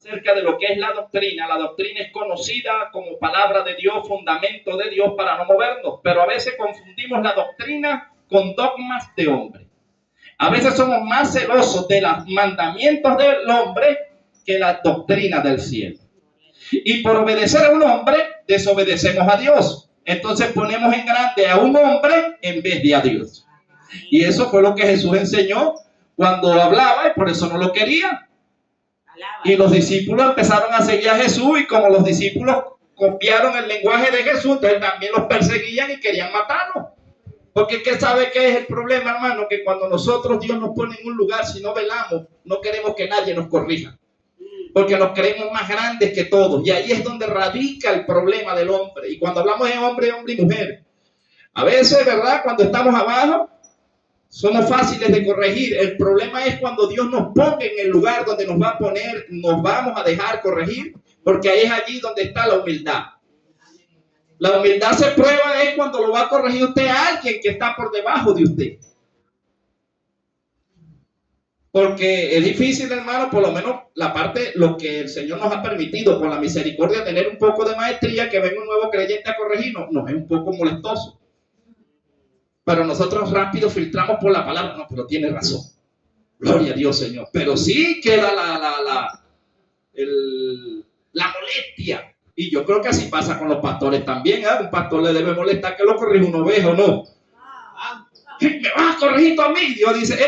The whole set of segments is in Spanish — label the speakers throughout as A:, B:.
A: acerca de lo que es la doctrina. La doctrina es conocida como palabra de Dios, fundamento de Dios para no movernos, pero a veces confundimos la doctrina con dogmas de hombre. A veces somos más celosos de los mandamientos del hombre que la doctrina del cielo. Y por obedecer a un hombre, desobedecemos a Dios. Entonces ponemos en grande a un hombre en vez de a Dios. Y eso fue lo que Jesús enseñó cuando hablaba, y por eso no lo querían. Y los discípulos empezaron a seguir a Jesús, y como los discípulos copiaron el lenguaje de Jesús, entonces también los perseguían y querían matarlos. Porque ¿qué sabe qué es el problema, hermano? Que cuando nosotros, Dios nos pone en un lugar, si no velamos, no queremos que nadie nos corrija. Porque nos creemos más grandes que todos. Y ahí es donde radica el problema del hombre. Y cuando hablamos de hombre y mujer, a veces, ¿verdad? Cuando estamos abajo, somos fáciles de corregir. El problema es cuando Dios nos pone en el lugar donde nos va a poner, nos vamos a dejar corregir, porque ahí es allí donde está la humildad. La humildad se prueba es cuando lo va a corregir usted a alguien que está por debajo de usted. Porque es difícil, hermano, por lo menos la parte, lo que el Señor nos ha permitido por la misericordia, tener un poco de maestría, que venga un nuevo creyente a corregirnos, nos es un poco molestoso. Pero nosotros rápido filtramos por la palabra. No, pero tiene razón. Gloria a Dios, Señor. Pero sí queda la molestia. Y yo creo que así pasa con los pastores también. ¿Eh? Un pastor le debe molestar que lo corrija una oveja o no. ¿Me vas a corregir tú a mí? Dios dice,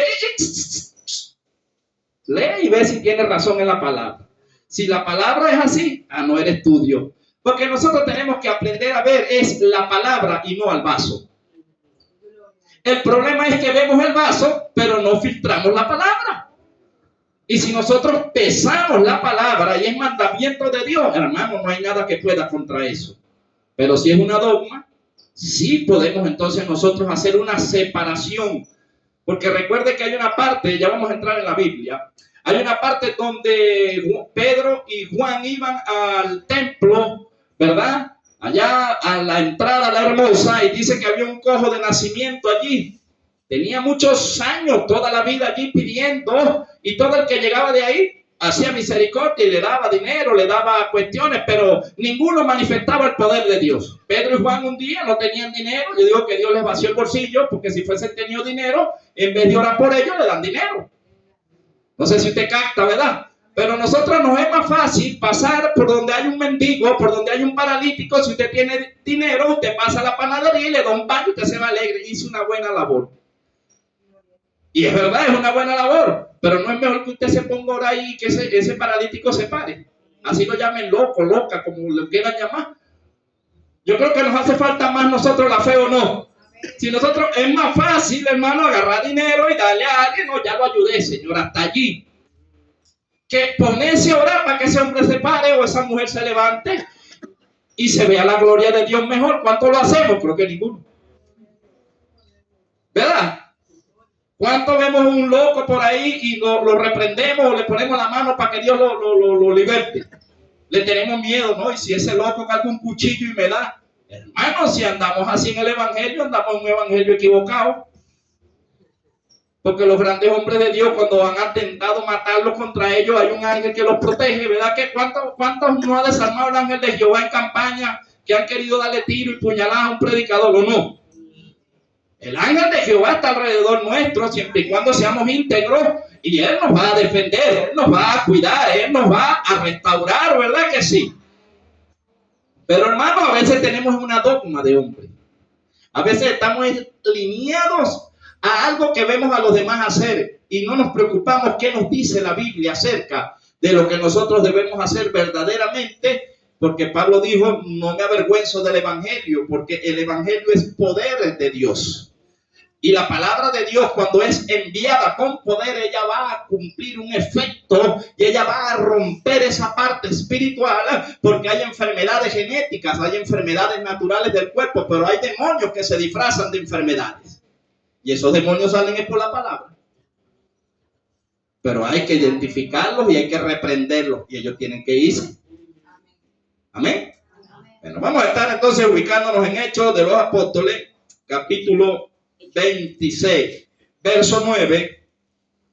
A: lee y ve si tiene razón en la palabra. Si la palabra es así, no eres tú, Dios. Porque nosotros tenemos que aprender a ver es la palabra y no al vaso. El problema es que vemos el vaso, pero no filtramos la palabra. Y si nosotros pesamos la palabra y es mandamiento de Dios, hermano, no hay nada que pueda contra eso. Pero si es una dogma, sí podemos entonces nosotros hacer una separación. Porque recuerde que hay una parte, ya vamos a entrar en la Biblia, hay una parte donde Pedro y Juan iban al templo, ¿verdad? Allá a la entrada a la hermosa, y dice que había un cojo de nacimiento allí. Tenía muchos años, toda la vida allí pidiendo, y todo el que llegaba de ahí hacía misericordia y le daba dinero, le daba cuestiones, pero ninguno manifestaba el poder de Dios. Pedro y Juan un día no tenían dinero. Yo digo que Dios les vació el bolsillo, porque si fuesen tenido dinero, en vez de orar por ellos, le dan dinero. No sé si usted capta, ¿verdad? Pero a nosotros nos es más fácil pasar por donde hay un mendigo, por donde hay un paralítico. Si usted tiene dinero, usted pasa a la panadería y le da un pan y usted se va alegre. Hizo una buena labor. Y es verdad, es una buena labor. Pero no es mejor que usted se ponga ahora ahí y que ese paralítico se pare. Así lo llamen loco, loca, como lo quieran llamar. Yo creo que nos hace falta más nosotros la fe, ¿o no? Si nosotros, es más fácil, hermano, agarrar dinero y darle a alguien. No, ya lo ayudé, Señor, hasta allí. Que ponerse a orar para que ese hombre se pare o esa mujer se levante y se vea la gloria de Dios mejor. ¿Cuánto lo hacemos? Creo que ninguno. ¿Verdad? ¿Cuánto vemos un loco por ahí y lo reprendemos o le ponemos la mano para que Dios lo liberte? Le tenemos miedo, ¿no? Y si ese loco carga un cuchillo y me da. Hermano, si andamos así en el evangelio, andamos en un evangelio equivocado. Porque los grandes hombres de Dios, cuando han intentado matarlos contra ellos, hay un ángel que los protege, ¿verdad? ¿Que ¿Cuántos no ha desarmado el ángel de Jehová en campaña que han querido darle tiro y puñalada a un predicador o no? El ángel de Jehová está alrededor nuestro, siempre y cuando seamos íntegros, y Él nos va a defender, Él nos va a cuidar, Él nos va a restaurar, ¿verdad que sí? Pero hermano, a veces tenemos una dogma de hombre. A veces estamos alineados a algo que vemos a los demás hacer y no nos preocupamos qué nos dice la Biblia acerca de lo que nosotros debemos hacer verdaderamente, porque Pablo dijo, no me avergüenzo del evangelio, porque el evangelio es poder de Dios. Y la palabra de Dios, cuando es enviada con poder, ella va a cumplir un efecto y ella va a romper esa parte espiritual, porque hay enfermedades genéticas, hay enfermedades naturales del cuerpo, pero hay demonios que se disfrazan de enfermedades. Y esos demonios salen es por la palabra. Pero hay que identificarlos y hay que reprenderlos. Y ellos tienen que irse. Amén. Bueno, vamos a estar entonces ubicándonos en Hechos de los Apóstoles, capítulo 26, verso 9.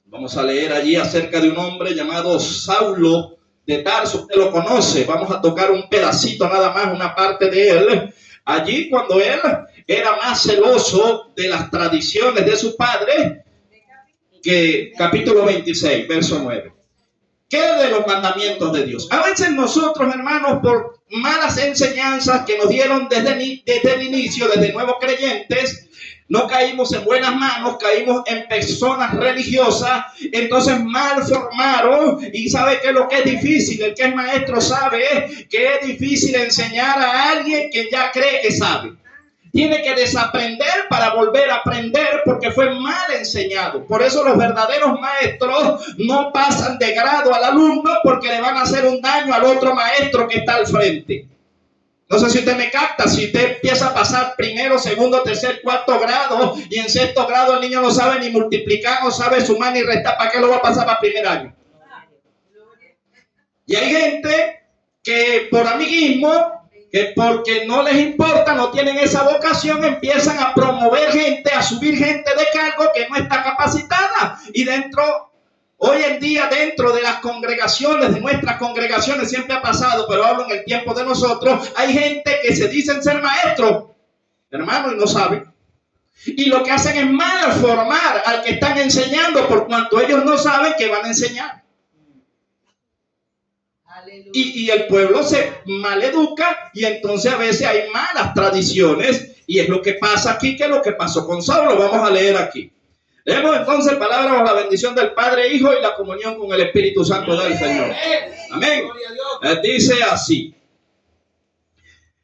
A: Vamos a leer allí acerca de un hombre llamado Saulo de Tarso, usted lo conoce. Vamos a tocar un pedacito nada más, una parte de él. Allí cuando él era más celoso de las tradiciones de su padre, que capítulo 26, verso 9. ¿Qué de los mandamientos de Dios? A veces nosotros, hermanos, por malas enseñanzas que nos dieron desde el inicio, desde nuevos creyentes, no caímos en buenas manos, caímos en personas religiosas, entonces mal formaron. Y sabe que lo que es difícil, el que es maestro sabe que es difícil enseñar a alguien que ya cree que sabe. Tiene que desaprender para volver a aprender porque fue mal enseñado. Por eso los verdaderos maestros no pasan de grado al alumno porque le van a hacer un daño al otro maestro que está al frente. No sé si usted me capta. Si usted empieza a pasar primero, segundo, tercer, cuarto grado y en sexto grado el niño no sabe ni multiplicar, no sabe sumar ni restar, ¿para qué lo va a pasar para primer año? Y hay gente que por amiguismo, que porque no les importa, no tienen esa vocación, empiezan a promover gente, a subir gente de cargo que no está capacitada. Y hoy en día dentro de las congregaciones, de nuestras congregaciones, siempre ha pasado, pero hablo en el tiempo de nosotros, hay gente que se dicen ser maestros, hermano, y no saben. Y lo que hacen es mal formar al que están enseñando, por cuanto ellos no saben que van a enseñar. Y el pueblo se maleduca y entonces a veces hay malas tradiciones y es lo que pasa aquí, que es lo que pasó con Saulo. Vamos a leer aquí. Leemos entonces palabra bajo la bendición del Padre, Hijo y la comunión con el Espíritu Santo del Señor. Amén. Dice así: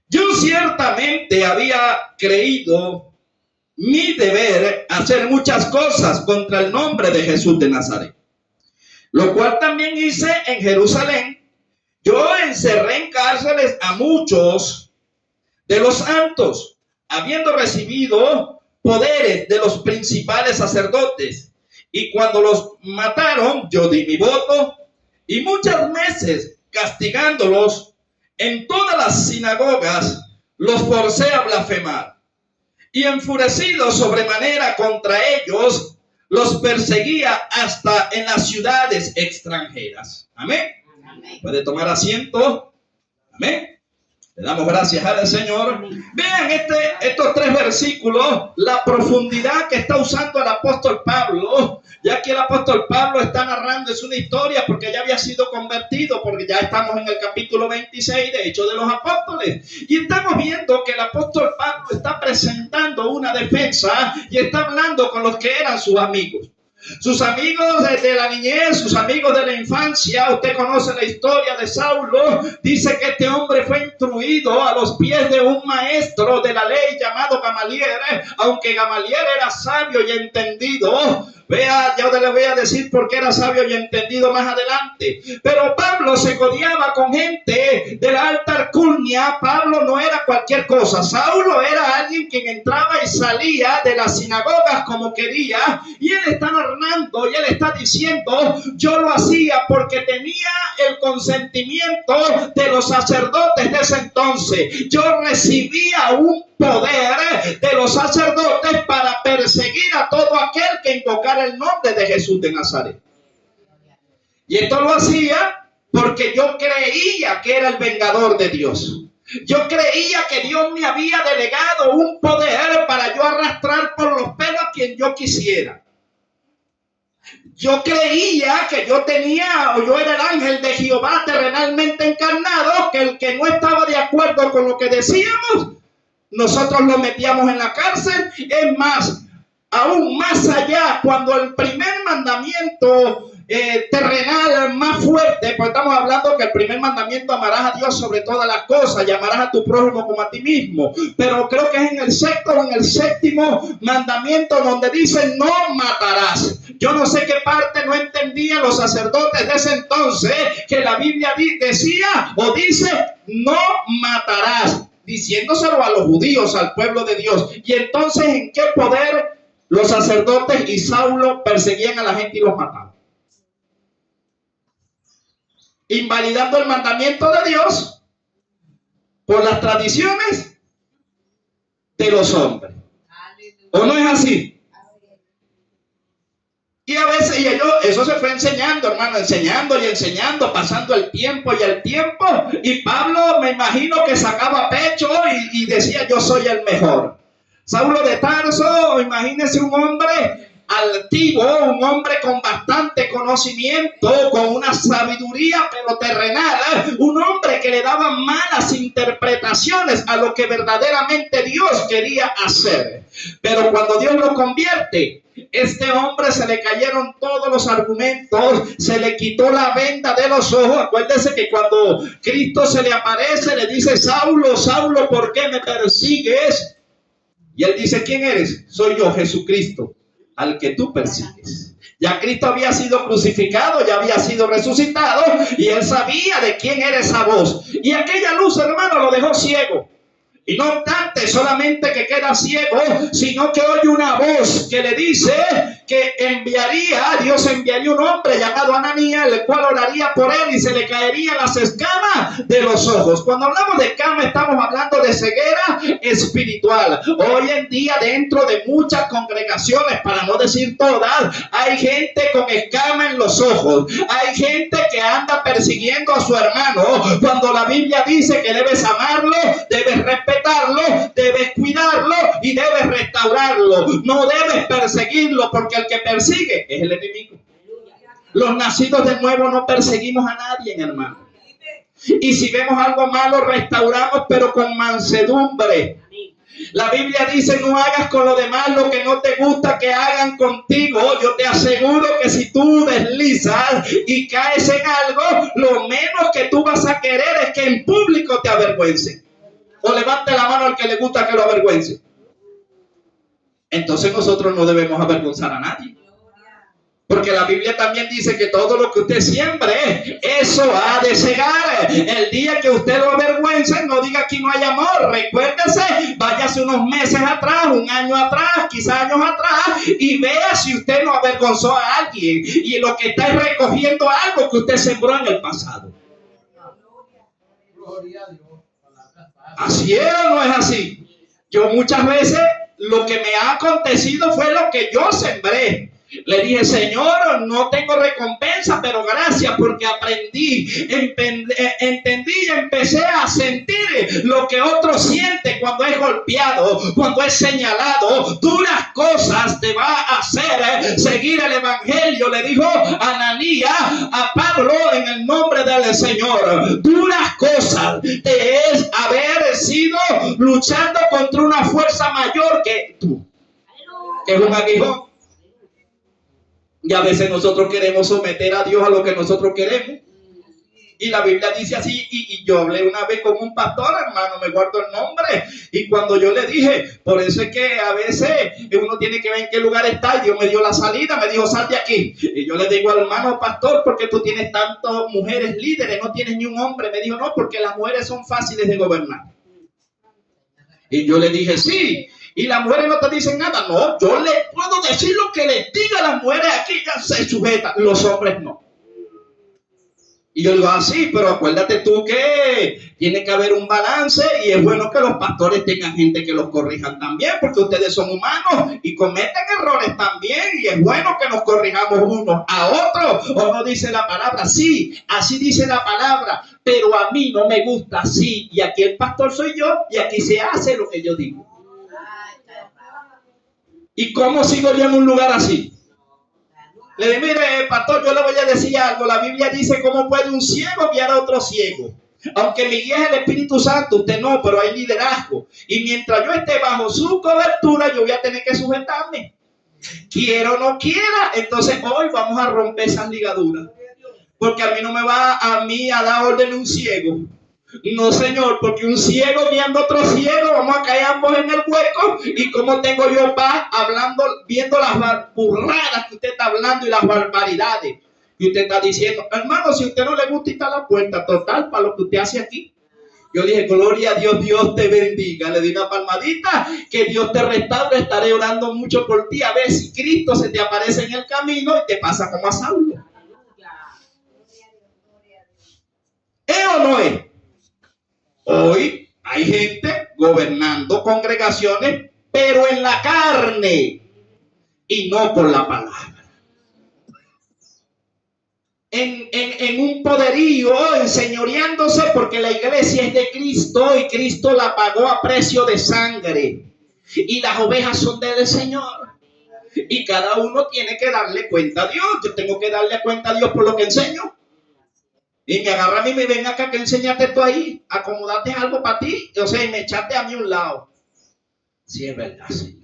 A: yo ciertamente había creído mi deber hacer muchas cosas contra el nombre de Jesús de Nazaret, lo cual también hice en Jerusalén. Yo encerré en cárceles a muchos de los santos, habiendo recibido poderes de los principales sacerdotes. Y cuando los mataron, yo di mi voto, y muchas veces castigándolos en todas las sinagogas, los forcé a blasfemar. Y enfurecido sobremanera contra ellos, los perseguía hasta en las ciudades extranjeras. Amén. Puede tomar asiento. Amén. Le damos gracias al Señor. Vean estos 3 versículos, la profundidad que está usando el apóstol Pablo. Ya que el apóstol Pablo está narrando, es una historia porque ya había sido convertido, porque ya estamos en el capítulo 26 de Hechos de los Apóstoles. Y estamos viendo que el apóstol Pablo está presentando una defensa y está hablando con los que eran sus amigos. Sus amigos de la niñez, sus amigos de la infancia. Usted conoce la historia de Saulo. Dice que este hombre fue instruido a los pies de un maestro de la ley llamado Gamaliel. Aunque Gamaliel era sabio y entendido, vea, yo le voy a decir por qué era sabio y entendido más adelante. Pero Pablo se codeaba con gente de la alta alcurnia. Pablo no era cualquier cosa. Saulo era alguien quien entraba y salía de las sinagogas como quería. Y él está narrando y él está diciendo: yo lo hacía porque tenía el consentimiento de los sacerdotes de ese entonces. Yo recibía un poder de los sacerdotes para perseguir a todo aquel que invocara el nombre de Jesús de Nazaret. Y esto lo hacía porque yo creía que era el vengador de Dios. Yo creía que Dios me había delegado un poder para yo arrastrar por los pelos a quien yo quisiera. Yo creía que yo era el ángel de Jehová terrenalmente encarnado, que el que no estaba de acuerdo con lo que decíamos, nosotros lo metíamos en la cárcel. Es más, aún más allá, cuando el primer mandamiento terrenal más fuerte, pues estamos hablando que el primer mandamiento: amarás a Dios sobre todas las cosas y amarás a tu prójimo como a ti mismo. Pero creo que es en el sexto o en el séptimo mandamiento donde dice: no matarás. Yo no sé qué parte no entendían los sacerdotes de ese entonces, que la Biblia decía o dice: no matarás, diciéndoselo a los judíos, al pueblo de Dios. Y entonces, ¿en qué poder los sacerdotes y Saulo perseguían a la gente y los mataban? Invalidando el mandamiento de Dios por las tradiciones de los hombres. ¿O no es así? Y a veces, eso se fue enseñando, hermano, enseñando y enseñando, pasando el tiempo y el tiempo. Y Pablo, me imagino que sacaba pecho y decía, yo soy el mejor. Saulo de Tarso, imagínese un hombre altivo, un hombre con bastante conocimiento, con una sabiduría pero terrenal, un hombre que le daba malas interpretaciones a lo que verdaderamente Dios quería hacer. Pero cuando Dios lo convierte, este hombre se le cayeron todos los argumentos, se le quitó la venda de los ojos. Acuérdese que cuando Cristo se le aparece, le dice, Saulo, Saulo, ¿por qué me persigues? Y él dice, ¿quién eres? Soy yo, Jesucristo, al que tú persigues. Ya Cristo había sido crucificado, ya había sido resucitado, y él sabía de quién era esa voz. Y aquella luz, hermano, lo dejó ciego. Y no obstante, solamente que queda ciego, sino que oye una voz que le dice que Dios enviaría un hombre llamado Ananías, el cual oraría por él y se le caerían las escamas de los ojos. Cuando hablamos de escamas, estamos hablando de ceguera espiritual. Hoy en día, dentro de muchas congregaciones, para no decir todas, hay gente con escama en los ojos. Hay gente que anda persiguiendo a su hermano, cuando la Biblia dice que debes amarlo, debes respetarlo, debes cuidarlo y debes restaurarlo. No debes perseguirlo, porque el que persigue es el enemigo. Los nacidos de nuevo no perseguimos a nadie, hermano. Y si vemos algo malo, restauramos, pero con mansedumbre. La Biblia dice, no hagas con los demás lo que no te gusta que hagan contigo. Yo te aseguro que si tú deslizas y caes en algo, lo menos que tú vas a querer es que en público te avergüence. O levante la mano al que le gusta que lo avergüence. Entonces nosotros no debemos avergonzar a nadie. Porque la Biblia también dice que todo lo que usted siembre, eso ha de cegar. El día que usted lo avergüence, no diga aquí no hay amor. Recuérdese, váyase unos meses atrás, un año atrás, quizás años atrás, y vea si usted no avergonzó a alguien. Y lo que está es recogiendo algo que usted sembró en el pasado. ¿Así es o no es así? Yo muchas veces lo que me ha acontecido fue lo que yo sembré. Le dije, Señor, no tengo recompensa, pero gracias porque aprendí, entendí y empecé a sentir lo que otro siente cuando es golpeado, cuando es señalado. Duras cosas te va a hacer seguir el evangelio, le dijo Ananías a Pablo en el nombre del Señor. Duras cosas te es haber sido luchando contra una fuerza mayor que tú, que es un aguijón. Y a veces nosotros queremos someter a Dios a lo que nosotros queremos. Y la Biblia dice así, y yo hablé una vez con un pastor, hermano, me guardo el nombre. Y cuando yo le dije, por eso es que a veces uno tiene que ver en qué lugar está. Y Dios me dio la salida, me dijo, sal de aquí. Y yo le digo al hermano pastor, ¿por qué tú tienes tantas mujeres líderes? No tienes ni un hombre. Me dijo, no, porque las mujeres son fáciles de gobernar. Y yo le dije, sí. Y las mujeres no te dicen nada. No, yo le puedo decir lo que les diga a las mujeres, aquí ya se sujetan. Los hombres no. Y yo digo, sí, pero acuérdate tú que tiene que haber un balance y es bueno que los pastores tengan gente que los corrijan también, porque ustedes son humanos y cometen errores también, y es bueno que nos corrijamos unos a otros. ¿O no dice la palabra? Sí, así dice la palabra, pero a mí no me gusta así, y aquí el pastor soy yo y aquí se hace lo que yo digo. ¿Y cómo sigo yo en un lugar así? Le dije, mire, pastor, yo le voy a decir algo. La Biblia dice, ¿cómo puede un ciego guiar a otro ciego? Aunque mi guía es el Espíritu Santo, usted no, pero hay liderazgo. Y mientras yo esté bajo su cobertura, yo voy a tener que sujetarme. Quiero o no quiera, entonces hoy vamos a romper esas ligaduras. Porque a mí no me va a dar orden un ciego. No, señor, porque un ciego guiando a otro ciego, vamos a caer ambos en el hueco. Y como tengo yo paz hablando, viendo las burradas que usted está hablando y las barbaridades que usted está diciendo. Hermano, si a usted no le gusta, está la puerta total para lo que usted hace aquí. Yo le dije, gloria a Dios, Dios te bendiga. Le di una palmadita, que Dios te restaure. Estaré orando mucho por ti, a ver si Cristo se te aparece en el camino y te pasa como a Saulo. ¿Es o no es? Hoy hay gente gobernando congregaciones, pero en la carne y no por la palabra. en un poderío, enseñoreándose, porque la iglesia es de Cristo y Cristo la pagó a precio de sangre. Y las ovejas son del Señor. Y cada uno tiene que darle cuenta a Dios. Yo tengo que darle cuenta a Dios por lo que enseño. Y me agarra a mí y me ven acá, que enseñaste tú ahí, acomodaste algo para ti, o sea, y me echaste a mí un lado. Sí, es verdad, Señor.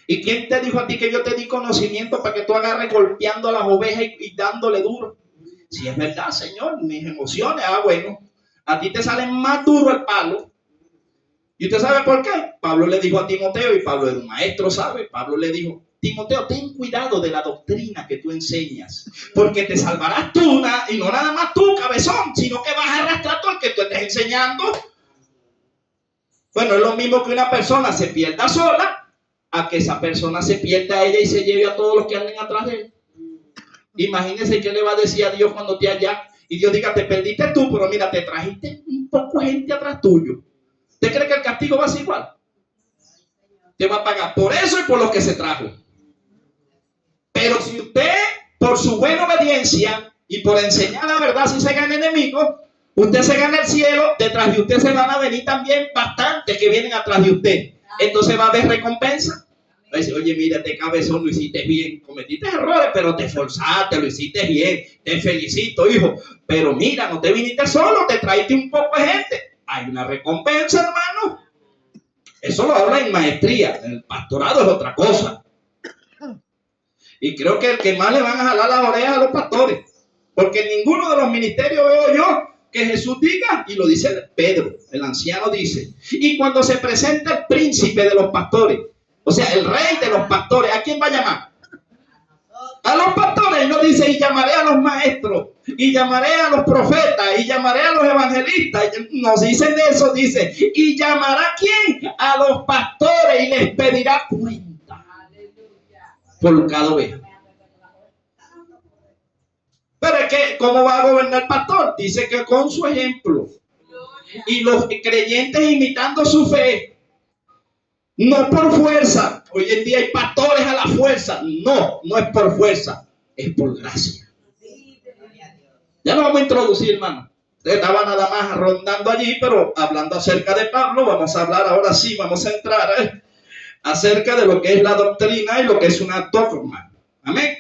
A: ¿Y quién te dijo a ti que yo te di conocimiento para que tú agarres golpeando a las ovejas y dándole duro? Sí, es verdad, Señor, mis emociones, bueno, a ti te sale más duro el palo. ¿Y usted sabe por qué? Pablo le dijo a Timoteo, y Pablo era un maestro, ¿sabe? Pablo le dijo: Timoteo, ten cuidado de la doctrina que tú enseñas, porque te salvarás tú, y no nada más tú, cabezón, sino que vas a arrastrar todo el que tú estés enseñando. Bueno, es lo mismo que una persona se pierda sola, a que esa persona se pierda a ella y se lleve a todos los que anden atrás de él. Imagínese qué le va a decir a Dios cuando esté allá y Dios diga: te perdiste tú, pero mira, te trajiste un poco de gente atrás tuyo. ¿Usted cree que el castigo va a ser igual? Te va a pagar por eso y por lo que se trajo. Pero si usted, por su buena obediencia y por enseñar la verdad, si se gana enemigos, usted se gana el cielo. Detrás de usted se van a venir también bastantes que vienen atrás de usted. Entonces va a haber recompensa. Va a decir: oye, mira, este cabezón lo hiciste bien, cometiste errores, pero te esforzaste, lo hiciste bien, te felicito, hijo. Pero mira, no te viniste solo, te traiste un poco de gente. Hay una recompensa, hermano. Eso lo habla en maestría. En el pastorado es otra cosa. Y creo que el que más le van a jalar las orejas a los pastores, porque en ninguno de los ministerios veo yo que Jesús diga, y lo dice Pedro, el anciano dice: y cuando se presenta el príncipe de los pastores, o sea, el rey de los pastores, ¿a quién va a llamar? A los pastores. No dice: y llamaré a los maestros, y llamaré a los profetas, y llamaré a los evangelistas. Nos dicen de eso, dice: y llamará ¿a quién? A los pastores, y les pedirá cuenta por cada oveja. Pero es que, ¿cómo va a gobernar el pastor? Dice que con su ejemplo. Y los creyentes imitando su fe. No por fuerza. Hoy en día hay pastores a la fuerza. No, no es por fuerza. Es por gracia. Ya lo vamos a introducir, hermano. Estaba nada más rondando allí, pero hablando acerca de Pablo, vamos a hablar ahora sí, vamos a entrar acerca de lo que es la doctrina y lo que es una dogma. Amén.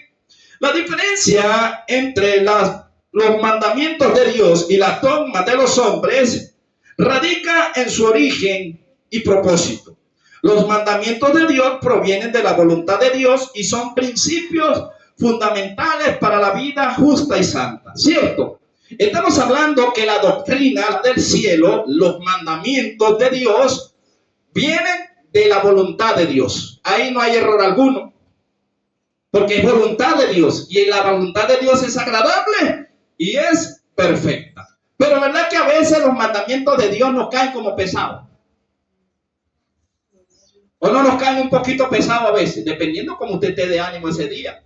A: La diferencia entre los mandamientos de Dios y las dogmas de los hombres radica en su origen y propósito. Los mandamientos de Dios provienen de la voluntad de Dios y son principios fundamentales para la vida justa y santa, ¿cierto? Estamos hablando que la doctrina del cielo, los mandamientos de Dios, vienen de la voluntad de Dios. Ahí no hay error alguno, porque es voluntad de Dios, y la voluntad de Dios es agradable y es perfecta. Pero verdad que a veces los mandamientos de Dios nos caen como pesados, o no nos caen un poquito pesados a veces, dependiendo cómo usted esté de ánimo ese día.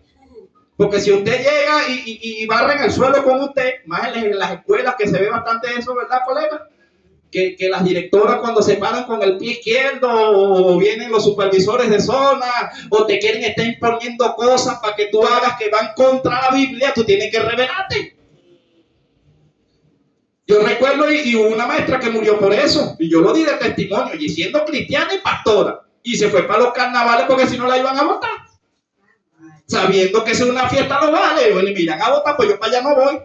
A: Porque si usted llega y barren el suelo con usted, más en las escuelas que se ve bastante eso, ¿verdad, colega? Que las directoras cuando se paran con el pie izquierdo, o vienen los supervisores de zona, o te quieren estar imponiendo cosas para que tú hagas que van contra la Biblia, tú tienes que rebelarte. Yo recuerdo y hubo una maestra que murió por eso, y yo lo di de testimonio, y siendo cristiana y pastora, y se fue para los carnavales porque si no la iban a votar. Sabiendo que es una fiesta no vale, bueno, y miran a votar, pues yo para allá no voy.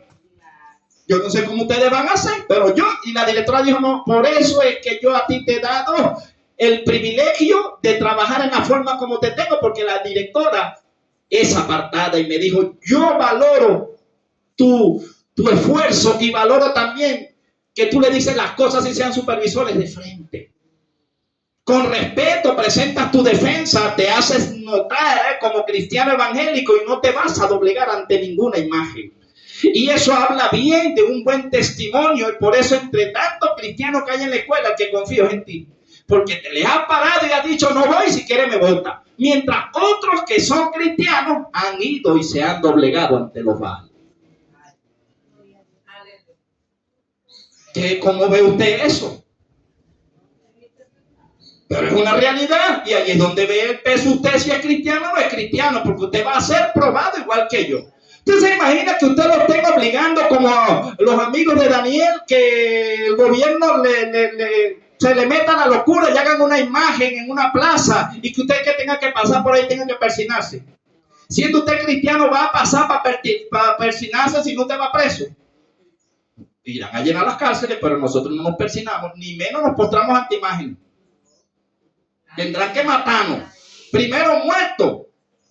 A: Yo no sé cómo ustedes van a hacer, pero yo, y la directora dijo: no, por eso es que yo a ti te he dado el privilegio de trabajar en la forma como te tengo, porque la directora es apartada y me dijo: yo valoro tu esfuerzo y valoro también que tú le dices las cosas y sean supervisores de frente. Con respeto presentas tu defensa, te haces notar como cristiano evangélico y no te vas a doblegar ante ninguna imagen. Y eso habla bien de un buen testimonio, y por eso entre tantos cristianos que hay en la escuela, el que confío es en ti. Porque te les has parado y has dicho: no voy, si quiere me vota. Mientras otros que son cristianos han ido y se han doblegado ante los Baales. ¿Cómo ve usted eso? Pero es una realidad, y ahí es donde ve el peso usted si es cristiano o no es cristiano, porque usted va a ser probado igual que yo. Usted se imagina que usted lo esté obligando como los amigos de Daniel, que el gobierno se le meta la locura y hagan una imagen en una plaza y que usted que tenga que pasar por ahí tenga que persinarse. Siendo usted cristiano, va a pasar para persinarse si no usted va preso. Irán a llenar las cárceles, pero nosotros no nos persinamos, ni menos nos postramos ante imágenes. Tendrán que matarnos. Primero muertos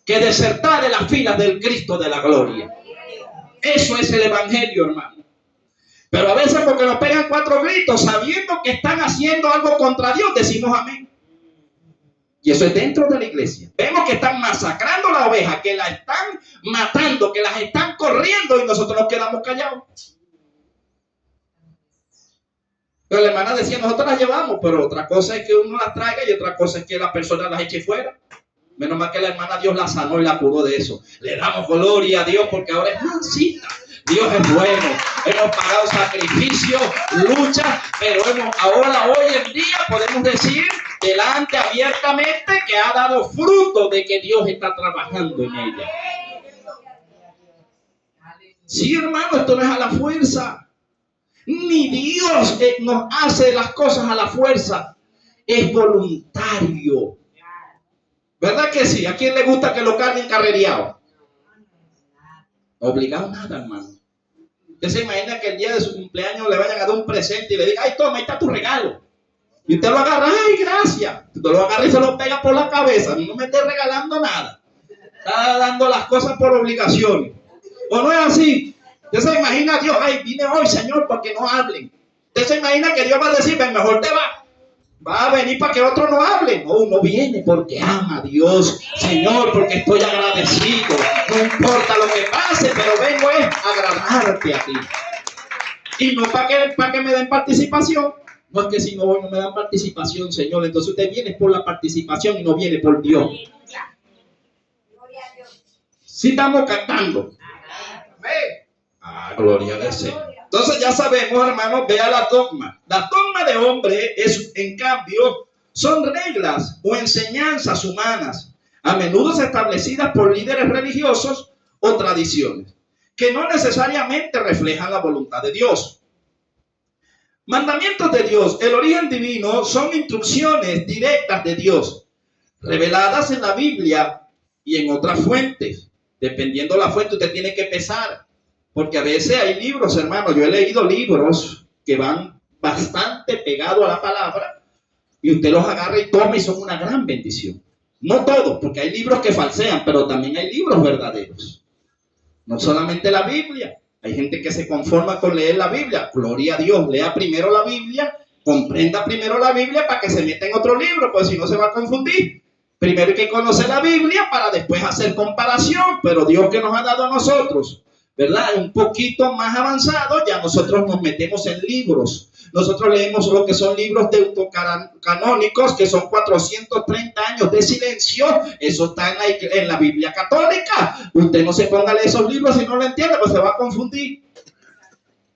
A: que desertar de las filas del Cristo de la gloria. Eso es el evangelio, hermano. Pero a veces porque nos pegan 4 gritos sabiendo que están haciendo algo contra Dios, decimos amén. Y eso es dentro de la iglesia. Vemos que están masacrando a la oveja, que la están matando, que las están corriendo y nosotros nos quedamos callados. Pero la hermana decía, nosotros las llevamos, pero otra cosa es que uno las traiga y otra cosa es que la persona las eche fuera. Menos mal que la hermana Dios la sanó y la curó de eso. Le damos gloria a Dios porque ahora es mansita. Dios es bueno. Hemos pagado sacrificio, lucha, pero ahora hoy en día podemos decir delante abiertamente que ha dado fruto de que Dios está trabajando en ella. Sí, hermano, esto no es a la fuerza. Ni Dios nos hace las cosas a la fuerza. Es voluntario. ¿Verdad que sí? ¿A quién le gusta que lo carguen carrereado? Obligado nada, hermano. Usted se imagina que el día de su cumpleaños le vayan a dar un presente y le diga, ay, toma, ahí está tu regalo. Y usted lo agarra, ay, gracias. Usted lo agarra y se lo pega por la cabeza. No me esté regalando nada. Está dando las cosas por obligación. ¿O no es así? Usted se imagina, Dios, ay, vine hoy, Señor, para que no hablen. Usted se imagina que Dios va a decir, ven, mejor te va. Va a venir para que otro no hable. No, uno viene porque ama a Dios. Señor, porque estoy agradecido. No importa lo que pase, pero vengo es a agradarte a ti. Y no para que me den participación. No es que si no voy no me dan participación, Señor. Entonces usted viene por la participación y no viene por Dios. Si estamos cantando. Gloria al Señor. Entonces ya sabemos, hermanos, vea la dogma. La dogma de hombre es, en cambio, son reglas o enseñanzas humanas, a menudo establecidas por líderes religiosos o tradiciones, que no necesariamente reflejan la voluntad de Dios. Mandamientos de Dios, el origen divino, son instrucciones directas de Dios, reveladas en la Biblia y en otras fuentes. Dependiendo de la fuente, usted tiene que pesar. Porque a veces hay libros, hermano, yo he leído libros que van bastante pegados a la palabra y usted los agarra y toma y son una gran bendición. No todos, porque hay libros que falsean, pero también hay libros verdaderos. No solamente la Biblia. Hay gente que se conforma con leer la Biblia. Gloria a Dios, lea primero la Biblia, comprenda primero la Biblia para que se meta en otro libro, pues si no se va a confundir. Primero hay que conocer la Biblia para después hacer comparación, pero Dios que nos ha dado a nosotros, ¿verdad? Un poquito más avanzado, ya nosotros nos metemos en libros. Nosotros leemos lo que son libros deuterocanónicos, que son 430 años de silencio. Eso está en la Biblia católica. Usted no se ponga a leer esos libros si no lo entiende, pues se va a confundir.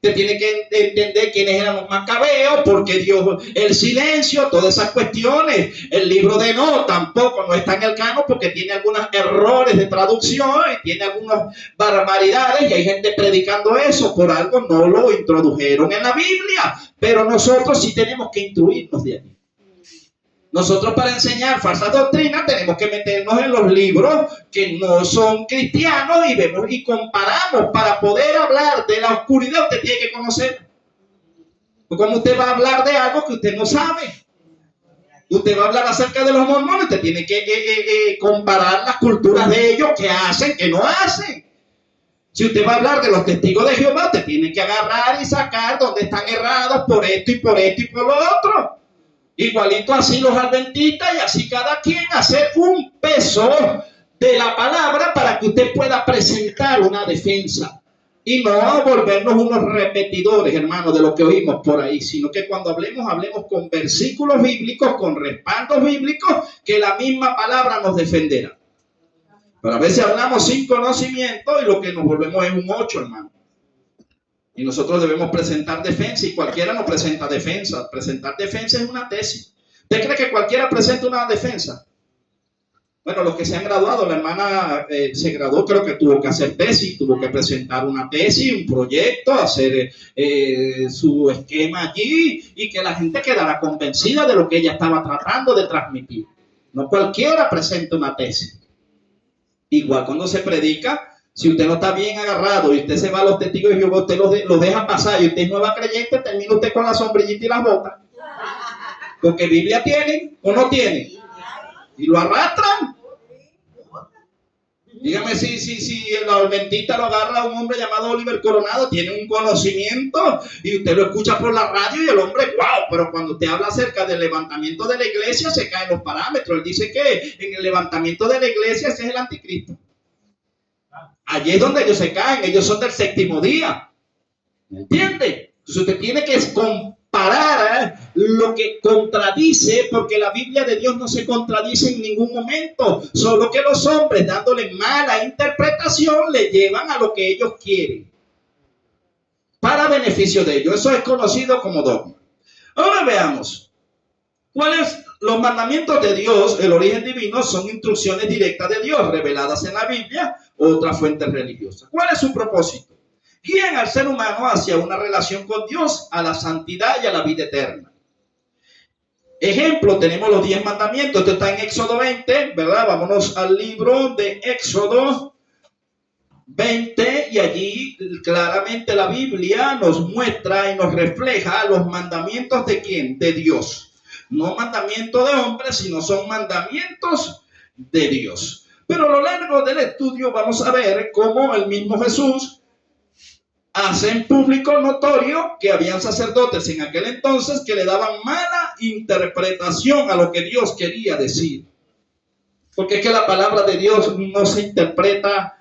A: Usted tiene que entender quiénes eran los macabeos, porque Dios, el silencio, todas esas cuestiones. El libro de No tampoco no está en el canon porque tiene algunos errores de traducción y tiene algunas barbaridades y hay gente predicando eso. Por algo no lo introdujeron en la Biblia, pero nosotros sí tenemos que instruirnos de allí. Nosotros para enseñar falsas doctrinas tenemos que meternos en los libros que no son cristianos y vemos y comparamos. Para poder hablar de la oscuridad usted tiene que conocer. ¿Cómo usted va a hablar de algo que usted no sabe? Usted va a hablar acerca de los mormones, usted tiene que comparar las culturas de ellos, qué hacen, qué no hacen. Si usted va a hablar de los testigos de Jehová, usted tiene que agarrar y sacar donde están errados por esto y por esto y por lo otro. Igualito así los adventistas y así cada quien hacer un peso de la palabra para que usted pueda presentar una defensa y no volvernos unos repetidores, hermanos, de lo que oímos por ahí, sino que cuando hablemos con versículos bíblicos, con respaldos bíblicos, que la misma palabra nos defenderá. Pero a veces hablamos sin conocimiento y lo que nos volvemos es un 8, hermano. Y nosotros debemos presentar defensa y cualquiera no presenta defensa. Presentar defensa es una tesis. ¿Usted cree que cualquiera presenta una defensa? Bueno, los que se han graduado, la hermana se graduó, creo que tuvo que hacer tesis, tuvo que presentar una tesis, un proyecto, hacer su esquema allí y que la gente quedara convencida de lo que ella estaba tratando de transmitir. No cualquiera presenta una tesis. Igual cuando se predica, si usted no está bien agarrado y usted se va a los testigos de Jehová, usted los deja pasar y usted es nueva creyente, termina usted con la sombrillita y las botas. Porque Biblia tiene o no tiene. Y lo arrastran. Dígame si el adventista lo agarra a un hombre llamado Oliver Coronado, tiene un conocimiento y usted lo escucha por la radio y el hombre, wow, pero cuando usted habla acerca del levantamiento de la iglesia se caen los parámetros. Él dice que en el levantamiento de la iglesia ese es el anticristo. Allí es donde ellos se caen, ellos son del séptimo día. ¿Me entiende? Entonces usted tiene que comparar lo que contradice, porque la Biblia de Dios no se contradice en ningún momento, solo que los hombres dándole mala interpretación le llevan a lo que ellos quieren para beneficio de ellos. Eso es conocido como dogma. Ahora veamos cuáles los mandamientos de Dios. El origen divino son instrucciones directas de Dios reveladas en la Biblia o otras fuentes religiosas. ¿Cuál es su propósito? Guían al ser humano hacia una relación con Dios, a la santidad y a la vida eterna. Ejemplo, tenemos los 10 mandamientos. Esto está en Éxodo 20, ¿verdad? Vámonos al libro de Éxodo 20 y allí claramente la Biblia nos muestra y nos refleja los mandamientos de ¿quién? De Dios. No mandamientos de hombres, sino son mandamientos de Dios. Pero a lo largo del estudio vamos a ver cómo el mismo Jesús hace en público notorio que habían sacerdotes en aquel entonces que le daban mala interpretación a lo que Dios quería decir. Porque es que la palabra de Dios no se interpreta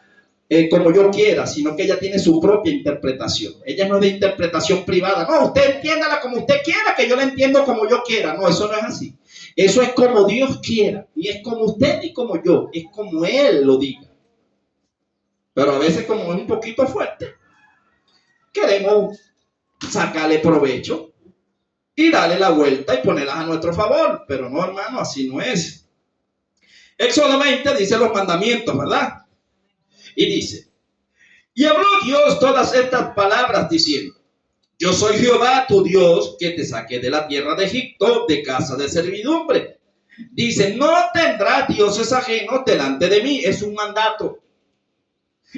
A: como yo quiera, sino que ella tiene su propia interpretación. Ella no es de interpretación privada. No, usted entiéndala como usted quiera, que yo la entiendo como yo quiera. No, eso no es así. Eso es como Dios quiera. Y es como usted y como yo. Es como Él lo diga. Pero a veces como es un poquito fuerte, queremos sacarle provecho y darle la vuelta y ponerlas a nuestro favor. Pero no, hermano, así no es. Éxodo 20 dice los mandamientos, ¿verdad? Y dice, y habló Dios todas estas palabras diciendo, yo soy Jehová tu Dios que te saqué de la tierra de Egipto, de casa de servidumbre. Dice, no tendrás dioses ajenos delante de mí. Es un mandato.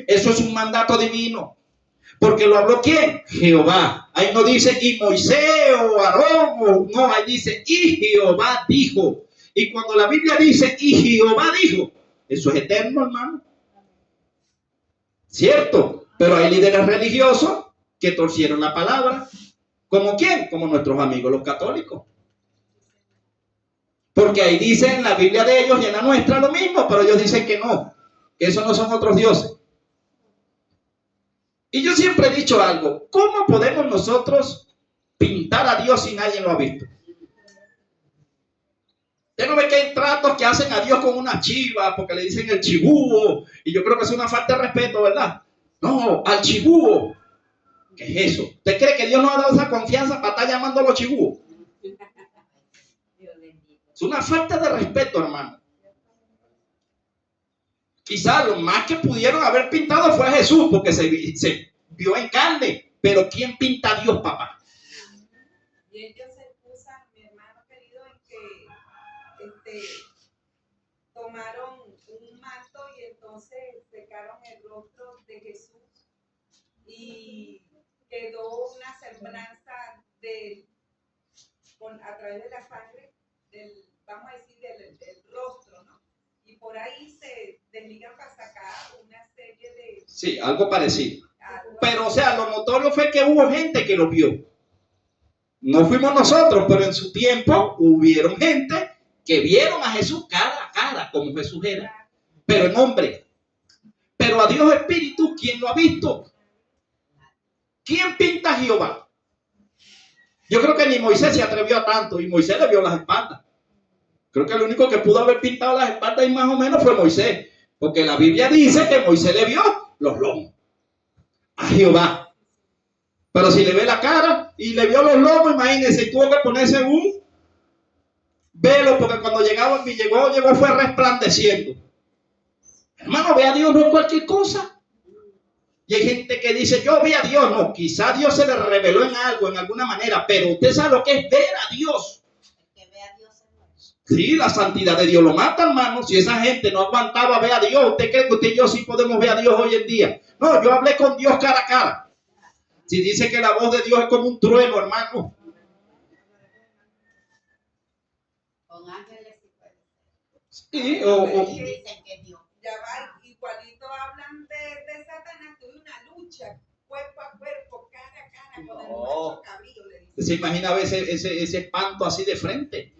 A: Eso es un mandato divino. Porque lo habló ¿quién? Jehová. Ahí no dice y Moisés o Aarón, no, ahí dice y Jehová dijo. Y cuando la Biblia dice y Jehová dijo, eso es eterno, hermano. ¿Cierto? Pero hay líderes religiosos que torcieron la palabra. ¿Como quién? Como nuestros amigos los católicos. Porque ahí dice en la Biblia de ellos y en la nuestra lo mismo, pero ellos dicen que no, que esos no son otros dioses. Y yo siempre he dicho algo, ¿cómo podemos nosotros pintar a Dios si nadie lo ha visto? Usted no ve que hay tratos que hacen a Dios con una chiva, porque le dicen el chibúo, y yo creo que es una falta de respeto, ¿verdad? No, al chibúo. ¿Qué es eso? ¿Usted cree que Dios nos ha dado esa confianza para estar llamándolo chibúo? Es una falta de respeto, hermano. Quizás lo más que pudieron haber pintado fue a Jesús, porque se vio en carne. Pero ¿quién pinta a Dios, papá?
B: Y ellos se excusan, mi hermano querido, en que tomaron un manto y entonces secaron el rostro de Jesús y quedó una semblanza a través de la sangre vamos a decir, del rostro, ¿no? Y por ahí se desligan para sacar una serie de...
A: Sí, algo parecido. Pero, o sea, lo notorio fue que hubo gente que lo vio. No fuimos nosotros, pero en su tiempo hubieron gente que vieron a Jesús cara a cara, como Jesús era, pero en hombre. Pero a Dios Espíritu, ¿quién lo ha visto? ¿Quién pinta a Jehová? Yo creo que ni Moisés se atrevió a tanto, y Moisés le vio las espaldas. Creo que el único que pudo haber pintado las espaldas y más o menos fue Moisés, porque la Biblia dice que Moisés le vio los lomos a Jehová. Pero si le ve la cara y le vio los lomos, imagínense, tuvo que ponerse un Velo, porque cuando llegó fue resplandeciendo. Hermano, ve a Dios, no es cualquier cosa. Y hay gente que dice, yo vi a Dios. No, quizá Dios se le reveló en algo, en alguna manera, pero usted sabe lo que es ver a Dios. El que ve a Dios es... Sí, la santidad de Dios lo mata, hermano. Si esa gente no aguantaba ver a Dios, ¿usted cree que usted y yo sí podemos ver a Dios hoy en día? No, yo hablé con Dios cara a cara. Si dice que la voz de Dios es como un trueno, hermano.
C: Con ángeles y puede ser.
A: Sí,
C: dicen que Dios.
B: Ya va, igualito hablan de Satanás, tuve una lucha cuerpo a cuerpo, cara a cara con el macho cabrío.
A: Se imagina a veces ese espanto así de frente.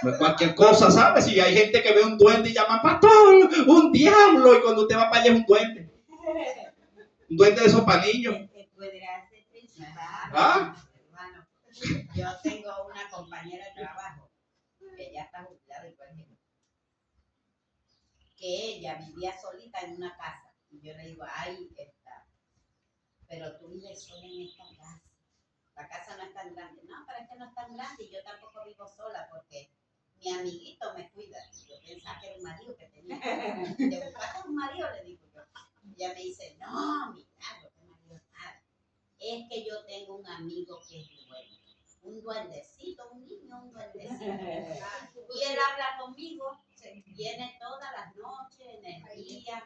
A: No es cualquier cosa, ¿sabes? Si hay gente que ve un duende y llama, pastor, un diablo, y cuando usted va para allá es un duende. Un duende de esos para niños.
C: Podrá ser principal.
A: ¿Ah?
C: Hermano, yo tengo una compañera de trabajo que ya está jubilada y que ella vivía solita en una casa. Y yo le digo, ahí está. Pero tú vives sola en esta casa. La casa no es tan grande. No, pero es que no es tan grande y yo tampoco vivo sola porque mi amiguito me cuida. Yo pensaba que era un marido que tenía. ¿Te buscaste un marido? Le digo yo. Y ella me dice, no, milagro, que marido nada. Es que yo tengo un amigo que es bueno. Un duendecito, un niño, un duendecito. Y él habla conmigo, viene todas las noches, en el día.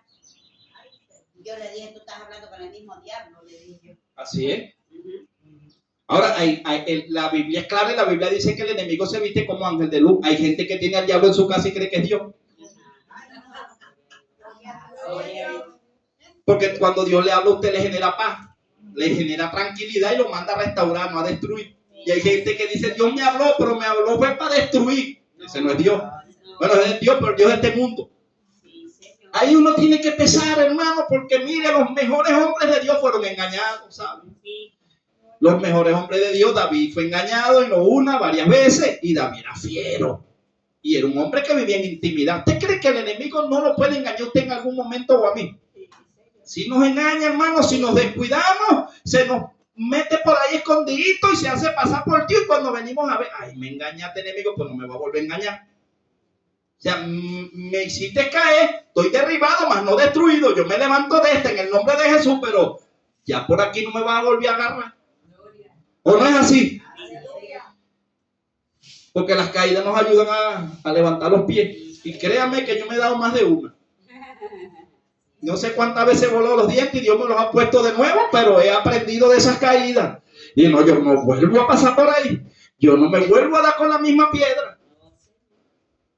C: Yo le dije, tú estás hablando con el mismo diablo, le dije yo.
A: Así es. Ahora, la Biblia es clara y la Biblia dice que el enemigo se viste como ángel de luz. Hay gente que tiene al diablo en su casa y cree que es Dios. Porque cuando Dios le habla a usted le genera paz, le genera tranquilidad y lo manda a restaurar, no a destruir. Y hay gente que dice, Dios me habló, pero me habló fue para destruir. Ese no es Dios. Bueno, es Dios, pero Dios es este mundo. Ahí uno tiene que pesar, hermano, porque mire, los mejores hombres de Dios fueron engañados, ¿saben? Los mejores hombres de Dios, David fue engañado y no una, varias veces, y David era fiero. Y era un hombre que vivía en intimidad. ¿Usted cree que el enemigo no lo puede engañar usted en algún momento o a mí? Si nos engaña, hermano, si nos descuidamos, se nos mete por ahí escondidito y se hace pasar por ti. Y cuando venimos a ver, ay, me engañaste, enemigo, pues no me va a volver a engañar. O sea, me hiciste caer, estoy derribado, mas no destruido. Yo me levanto de en el nombre de Jesús, pero ya por aquí no me va a volver a agarrar. ¿O no es así? Porque las caídas nos ayudan a levantar los pies. Y créanme que yo me he dado más de una. No sé cuántas veces voló los dientes y Dios me los ha puesto de nuevo, pero he aprendido de esas caídas. Y no, yo no vuelvo a pasar por ahí. Yo no me vuelvo a dar con la misma piedra.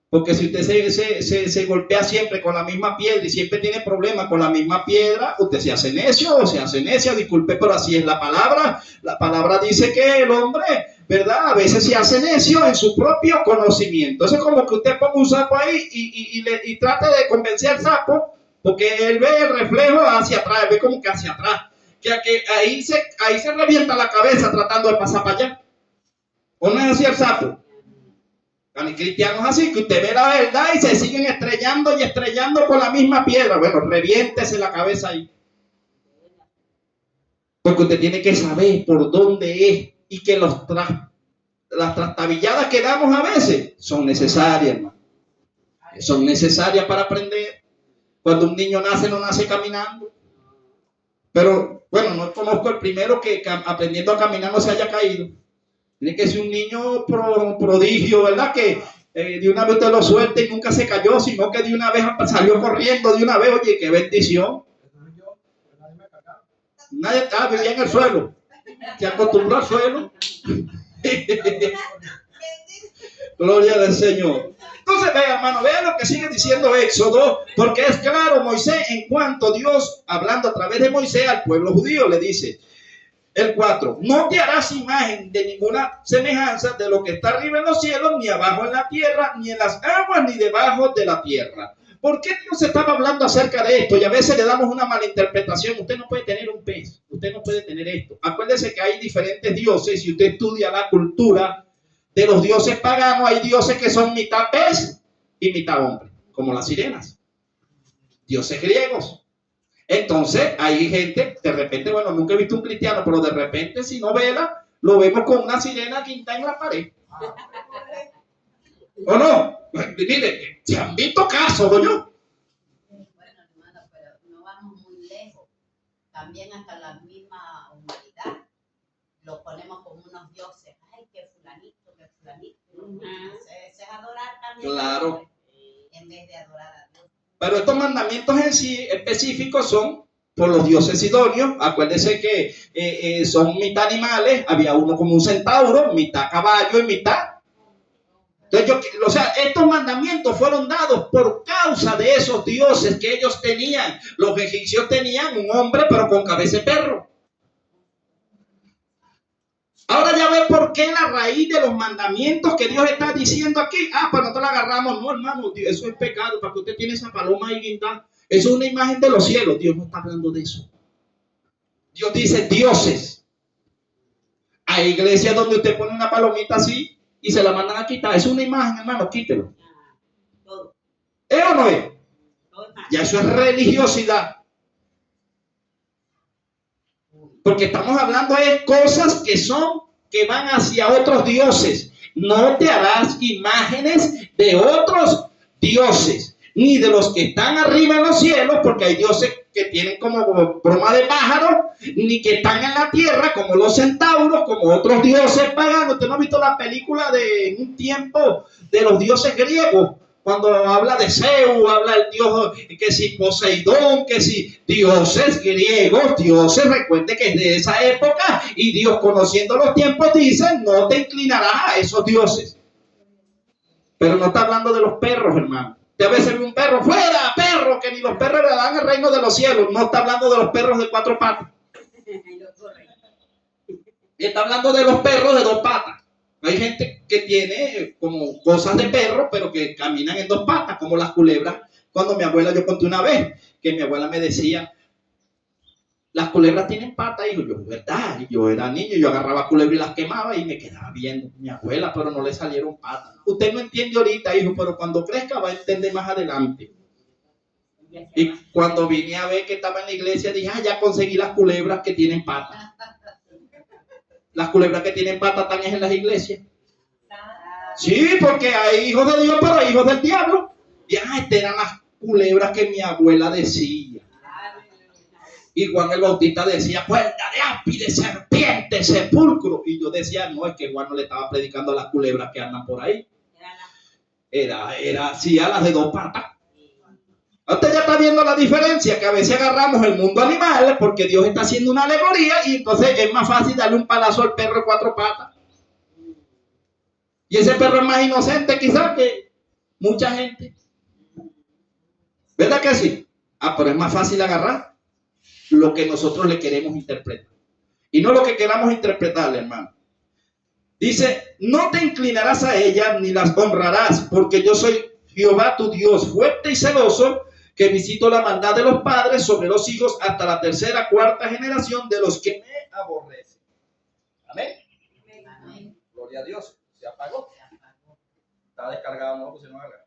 A: Porque si usted se golpea siempre con la misma piedra y siempre tiene problemas con la misma piedra, usted se hace necio o se hace necia, disculpe, pero así es la palabra. La palabra dice que el hombre, ¿verdad? A veces se hace necio en su propio conocimiento. Eso es como que usted ponga un sapo ahí y trate de convencer al sapo, porque él ve el reflejo hacia atrás, él ve como que hacia atrás. Que ahí se revienta la cabeza tratando de pasar para allá. ¿O no es así el sapo? Hay cristianos así, que usted ve la verdad y se siguen estrellando y estrellando con la misma piedra. Bueno, reviéntese la cabeza ahí. Porque usted tiene que saber por dónde es y que las trastabilladas que damos a veces son necesarias, hermano. Son necesarias para aprender. Cuando un niño nace, no nace caminando. Pero, bueno, no conozco el primero que aprendiendo a caminar no se haya caído. Tiene que ser un niño prodigio, ¿verdad? Que de una vez usted lo suelte y nunca se cayó, sino que de una vez salió corriendo, de una vez, oye, qué bendición. Nadie vivía en el suelo. Se acostumbró al suelo. Gloria al Señor. Entonces, vea, hermano, vea lo que sigue diciendo Éxodo, porque es claro, Moisés, en cuanto Dios, hablando a través de Moisés al pueblo judío, le dice, el 4, no te harás imagen de ninguna semejanza de lo que está arriba en los cielos, ni abajo en la tierra, ni en las aguas, ni debajo de la tierra. ¿Por qué Dios estaba hablando acerca de esto? Y a veces le damos una mala interpretación. Usted no puede tener un pez, usted no puede tener esto. Acuérdese que hay diferentes dioses. Si usted estudia la cultura de los dioses paganos, hay dioses que son mitad pez y mitad hombre, como las sirenas. Dioses griegos. Entonces, hay gente, de repente, bueno, nunca he visto un cristiano, pero de repente, si no vela, lo vemos con una sirena quinta en la pared. ¿O no? Mire, se han visto casos, ¿o yo?
C: Bueno, hermano, pero no vamos muy lejos. También hasta la misma humanidad lo ponemos como unos dioses. Ay, que fulanito, que fulanito. Ese es adorar también.
A: Claro.
C: En vez de adorar a Dios.
A: Pero estos mandamientos en sí específicos son por los dioses sidonios. Acuérdense que son mitad animales. Había uno como un centauro, mitad caballo y mitad. Entonces, o sea, estos mandamientos fueron dados por causa de esos dioses que ellos tenían. Los egipcios tenían un hombre, pero con cabeza de perro. Ahora ya ve por qué la raíz de los mandamientos que Dios está diciendo aquí. Pues nosotros la agarramos. No, hermano, eso es pecado. Para que usted tiene esa paloma ahí guindada. Eso es una imagen de los cielos. Dios no está hablando de eso. Dios dice dioses. Hay iglesias donde usted pone una palomita así y se la mandan a quitar. Es una imagen, hermano, quítelo. ¿Es o no es? Ya eso es religiosidad. Porque estamos hablando de cosas que van hacia otros dioses. No te harás imágenes de otros dioses, ni de los que están arriba en los cielos, porque hay dioses que tienen como broma de pájaro, ni que están en la tierra como los centauros, como otros dioses paganos. ¿Usted no ha visto la película de un tiempo de los dioses griegos? Cuando habla de Zeus, habla el dios que si Poseidón, que si dioses griegos, dioses, recuerde que es de esa época, y Dios, conociendo los tiempos, dice, no te inclinarás a esos dioses. Pero no está hablando de los perros, hermano. Usted a veces ve un perro, fuera, perro, que ni los perros le dan el reino de los cielos. No está hablando de los perros de 4 patas. Está hablando de los perros de 2 patas. Hay gente que tiene como cosas de perro, pero que caminan en 2 patas, como las culebras. Cuando mi abuela, yo conté una vez, que mi abuela me decía, las culebras tienen patas, y yo, ¿verdad? Y yo era niño, yo agarraba culebras y las quemaba y me quedaba viendo mi abuela, pero no le salieron patas. Usted no entiende ahorita, hijo, pero cuando crezca va a entender más adelante. Y cuando vine a ver que estaba en la iglesia, dije, ya conseguí las culebras que tienen patas. Las culebras que tienen patas están en las iglesias. Sí, porque hay hijos de Dios, pero hay hijos del diablo. Y estas eran las culebras que mi abuela decía. Y Juan el Bautista decía, puerta de áspide, serpiente, sepulcro. Y yo decía, no, es que Juan no le estaba predicando a las culebras que andan por ahí. Era así, a las de 2 patas. Usted ya está viendo la diferencia, que a veces agarramos el mundo animal porque Dios está haciendo una alegoría y entonces es más fácil darle un palazo al perro de 4 patas. Y ese perro es más inocente quizás que mucha gente. ¿Verdad que sí? Pero es más fácil agarrar lo que nosotros le queremos interpretar. Y no lo que queramos interpretarle, hermano. Dice, no te inclinarás a ellas ni las honrarás, porque yo soy Jehová tu Dios, fuerte y celoso, que visito la maldad de los padres sobre los hijos hasta la 3ª, 4ª generación de los que me aborrecen. Amén. Amén. Gloria a Dios. Se apagó. Está descargado, no, pues se no haga.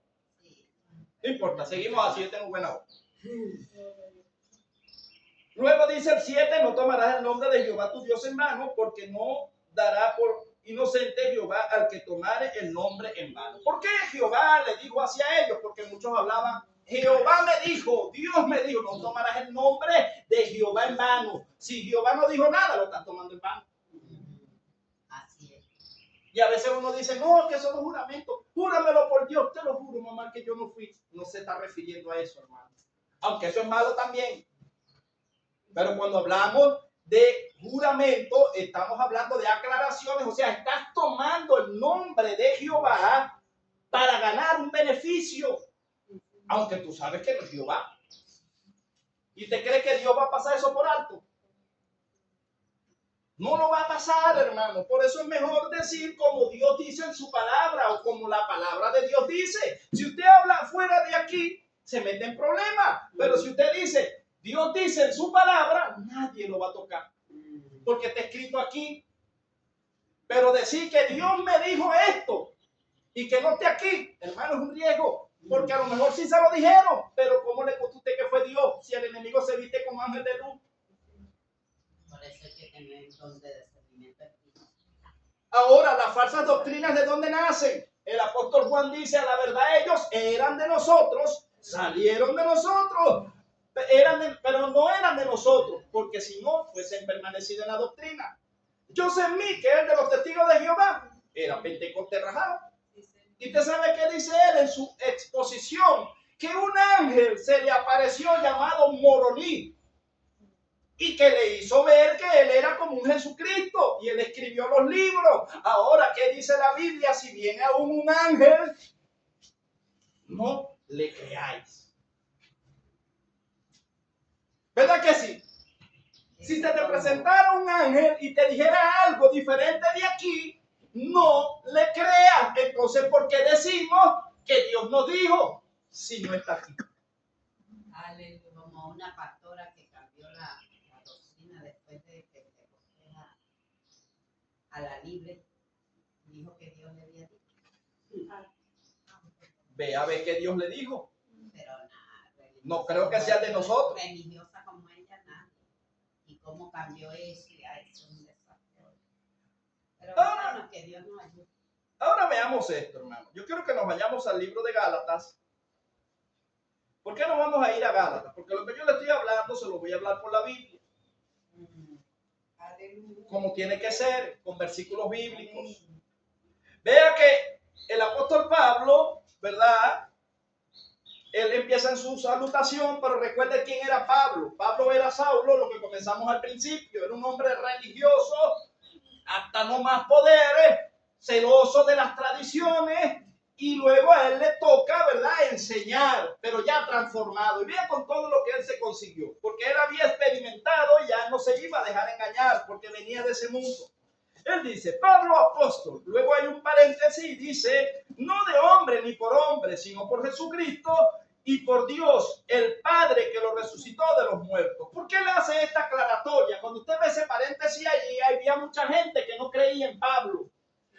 A: No importa, seguimos así, yo tengo buena hora. Luego dice el 7, no tomarás el nombre de Jehová tu Dios en vano, porque no dará por inocente Jehová al que tomare el nombre en vano. ¿Por qué Jehová le dijo hacia ellos? Porque muchos hablaban, Jehová me dijo, Dios me dijo, no tomarás el nombre de Jehová en vano. Si Jehová no dijo nada, lo están tomando en vano. Así es. Y a veces uno dice, no, que son los juramentos. Júramelo por Dios, te lo juro, mamá, que yo no fui. No se está refiriendo a eso, hermano. Aunque eso es malo también. Pero cuando hablamos de juramento, estamos hablando de aclaraciones. O sea, estás tomando el nombre de Jehová para ganar un beneficio. Aunque tú sabes que no es Jehová. ¿Y te crees que Dios va a pasar eso por alto? No lo va a pasar, hermano. Por eso es mejor decir como Dios dice en su palabra o como la palabra de Dios dice. Si usted habla fuera de aquí, se mete en problemas. Pero si usted dice, Dios dice en su palabra, nadie lo va a tocar. Porque está escrito aquí. Pero decir que Dios me dijo esto y que no esté aquí, hermano, es un riesgo. Porque a lo mejor sí se lo dijeron, pero ¿cómo le contó usted que fue Dios si el enemigo se viste como ángel de luz? Por eso hay que tener un don de discernimiento. Ahora, las falsas doctrinas, ¿de dónde nacen?
D: El apóstol Juan dice, a la verdad ellos eran de nosotros, salieron de nosotros, pero no eran de nosotros, porque si no, fuesen permanecido en la doctrina. Joseph Smith, que es de los testigos de Jehová, era pentecostés rajado. Y usted sabe qué dice él en su exposición, que un ángel se le apareció llamado Moroní y que le hizo ver que él era como un Jesucristo y él escribió los libros. Ahora, ¿qué dice la Biblia? Si viene aún un ángel, no le creáis. ¿Verdad que sí? Si se te presentara un ángel y te dijera algo diferente de aquí, no le creas. Entonces, ¿por qué decimos que Dios nos dijo si no está aquí?
C: Aleluya. Como una pastora que cambió la doctrina después de que a la libre, dijo que Dios le había dicho.
D: Ve a ver qué Dios le dijo.
C: Pero nada.
D: No creo que sea de nosotros.
C: Religiosa como ella, nada. Y cómo cambió eso, y ahí es un desastre. Pero bueno, que Dios nos ayude.
D: Ahora veamos esto, hermano. Yo quiero que nos vayamos al libro de Gálatas. ¿Por qué no vamos a ir a Gálatas? Porque lo que yo le estoy hablando se lo voy a hablar por la Biblia. Como tiene que ser, con versículos bíblicos. Vea que el apóstol Pablo, ¿verdad? Él empieza en su salutación, pero recuerde quién era Pablo. Pablo era Saulo, lo que comenzamos al principio. Era un hombre religioso, hasta no más poderes, celoso de las tradiciones, y luego a él le toca, ¿verdad?, enseñar, pero ya transformado. Y bien con todo lo que él se consiguió, porque él había experimentado y ya no se iba a dejar engañar, porque venía de ese mundo. Él dice, Pablo apóstol, luego hay un paréntesis, dice, no de hombre ni por hombre, sino por Jesucristo y por Dios, el Padre que lo resucitó de los muertos. ¿Por qué le hace esta aclaratoria? Cuando usted ve ese paréntesis allí, había mucha gente que no creía en Pablo.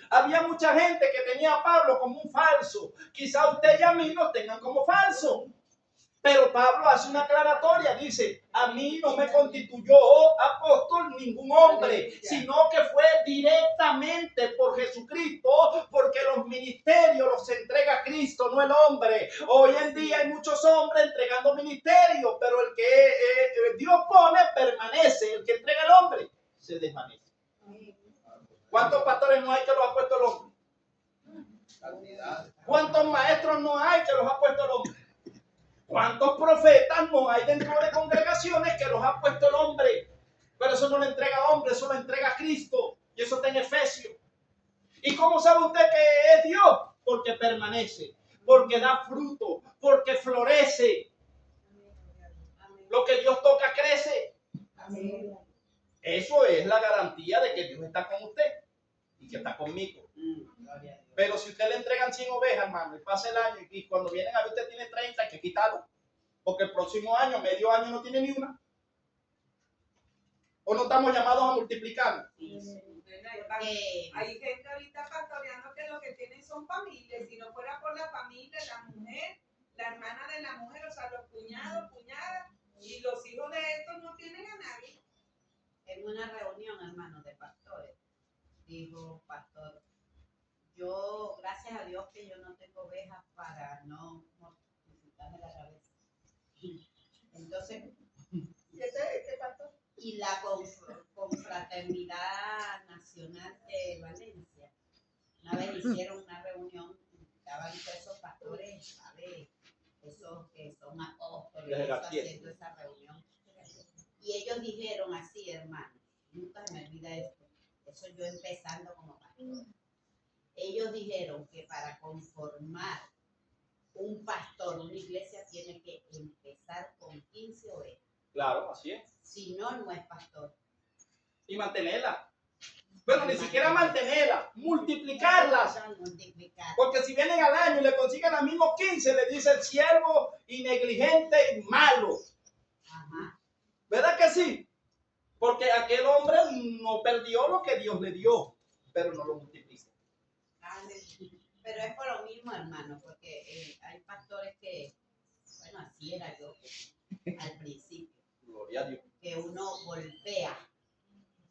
D: Había mucha gente que tenía a Pablo como un falso. Quizá usted y a mí nos tengan como falso. Pero Pablo hace una aclaratoria, dice, a mí no me constituyó apóstol ningún hombre, sino que fue directamente por Jesucristo, porque los ministerios los entrega Cristo, no el hombre. Hoy en día hay muchos hombres entregando ministerios, pero el que Dios pone permanece, el que entrega el hombre se desvanece. ¿Cuántos pastores no hay que los ha puesto el hombre? ¿Cuántos maestros no hay que los ha puesto el hombre? ¿Cuántos profetas no hay dentro de congregaciones que los ha puesto el hombre? Pero eso no lo entrega hombre, eso lo entrega Cristo. Y eso está en Efesios. ¿Y cómo sabe usted que es Dios? Porque permanece, porque da fruto, porque florece. Lo que Dios toca crece. Eso es la garantía de que Dios está con usted y que está conmigo. Pero si usted le entregan 100 ovejas, hermano, y pasa el año y cuando vienen a ver usted tiene 30, hay que quitarlo. Porque el próximo año, medio año, no tiene ni una. ¿O no estamos llamados a multiplicar?
B: Hay gente ahorita pastoreando que lo que tienen son familias. Si no fuera por la familia, la mujer, la hermana de la mujer, o sea, los cuñados, cuñadas, y los hijos de estos no tienen a nadie.
C: En una reunión, hermano, de pastores, dijo pastor, yo, gracias a Dios que yo no tengo ovejas para no mortificarme la cabeza. Entonces,
B: ¿Este pastor?
C: y la Confraternidad Nacional de Valencia, una vez hicieron una reunión, estaban todos esos pastores, ¿sabes? Esos que son apóstoles, haciendo esa reunión. Y ellos dijeron así, hermano, nunca me olvida esto, eso yo empezando como pastor. Ellos dijeron que para conformar un pastor, una iglesia, tiene que empezar con 15 ovejas.
D: Claro, así es.
C: Si no, no es pastor.
D: Y mantenerla. Bueno, ni siquiera mantenerla, multiplicarlas. Porque si vienen al año y le consiguen los mismos 15, le dicen siervo y negligente y malo.
C: Ajá.
D: ¿Verdad que sí? Porque aquel hombre no perdió lo que Dios le dio, pero no lo multiplica.
C: Pero es por lo mismo, hermano, porque hay pastores que, bueno, así era yo al principio.
D: Gloria a Dios.
C: Que uno golpea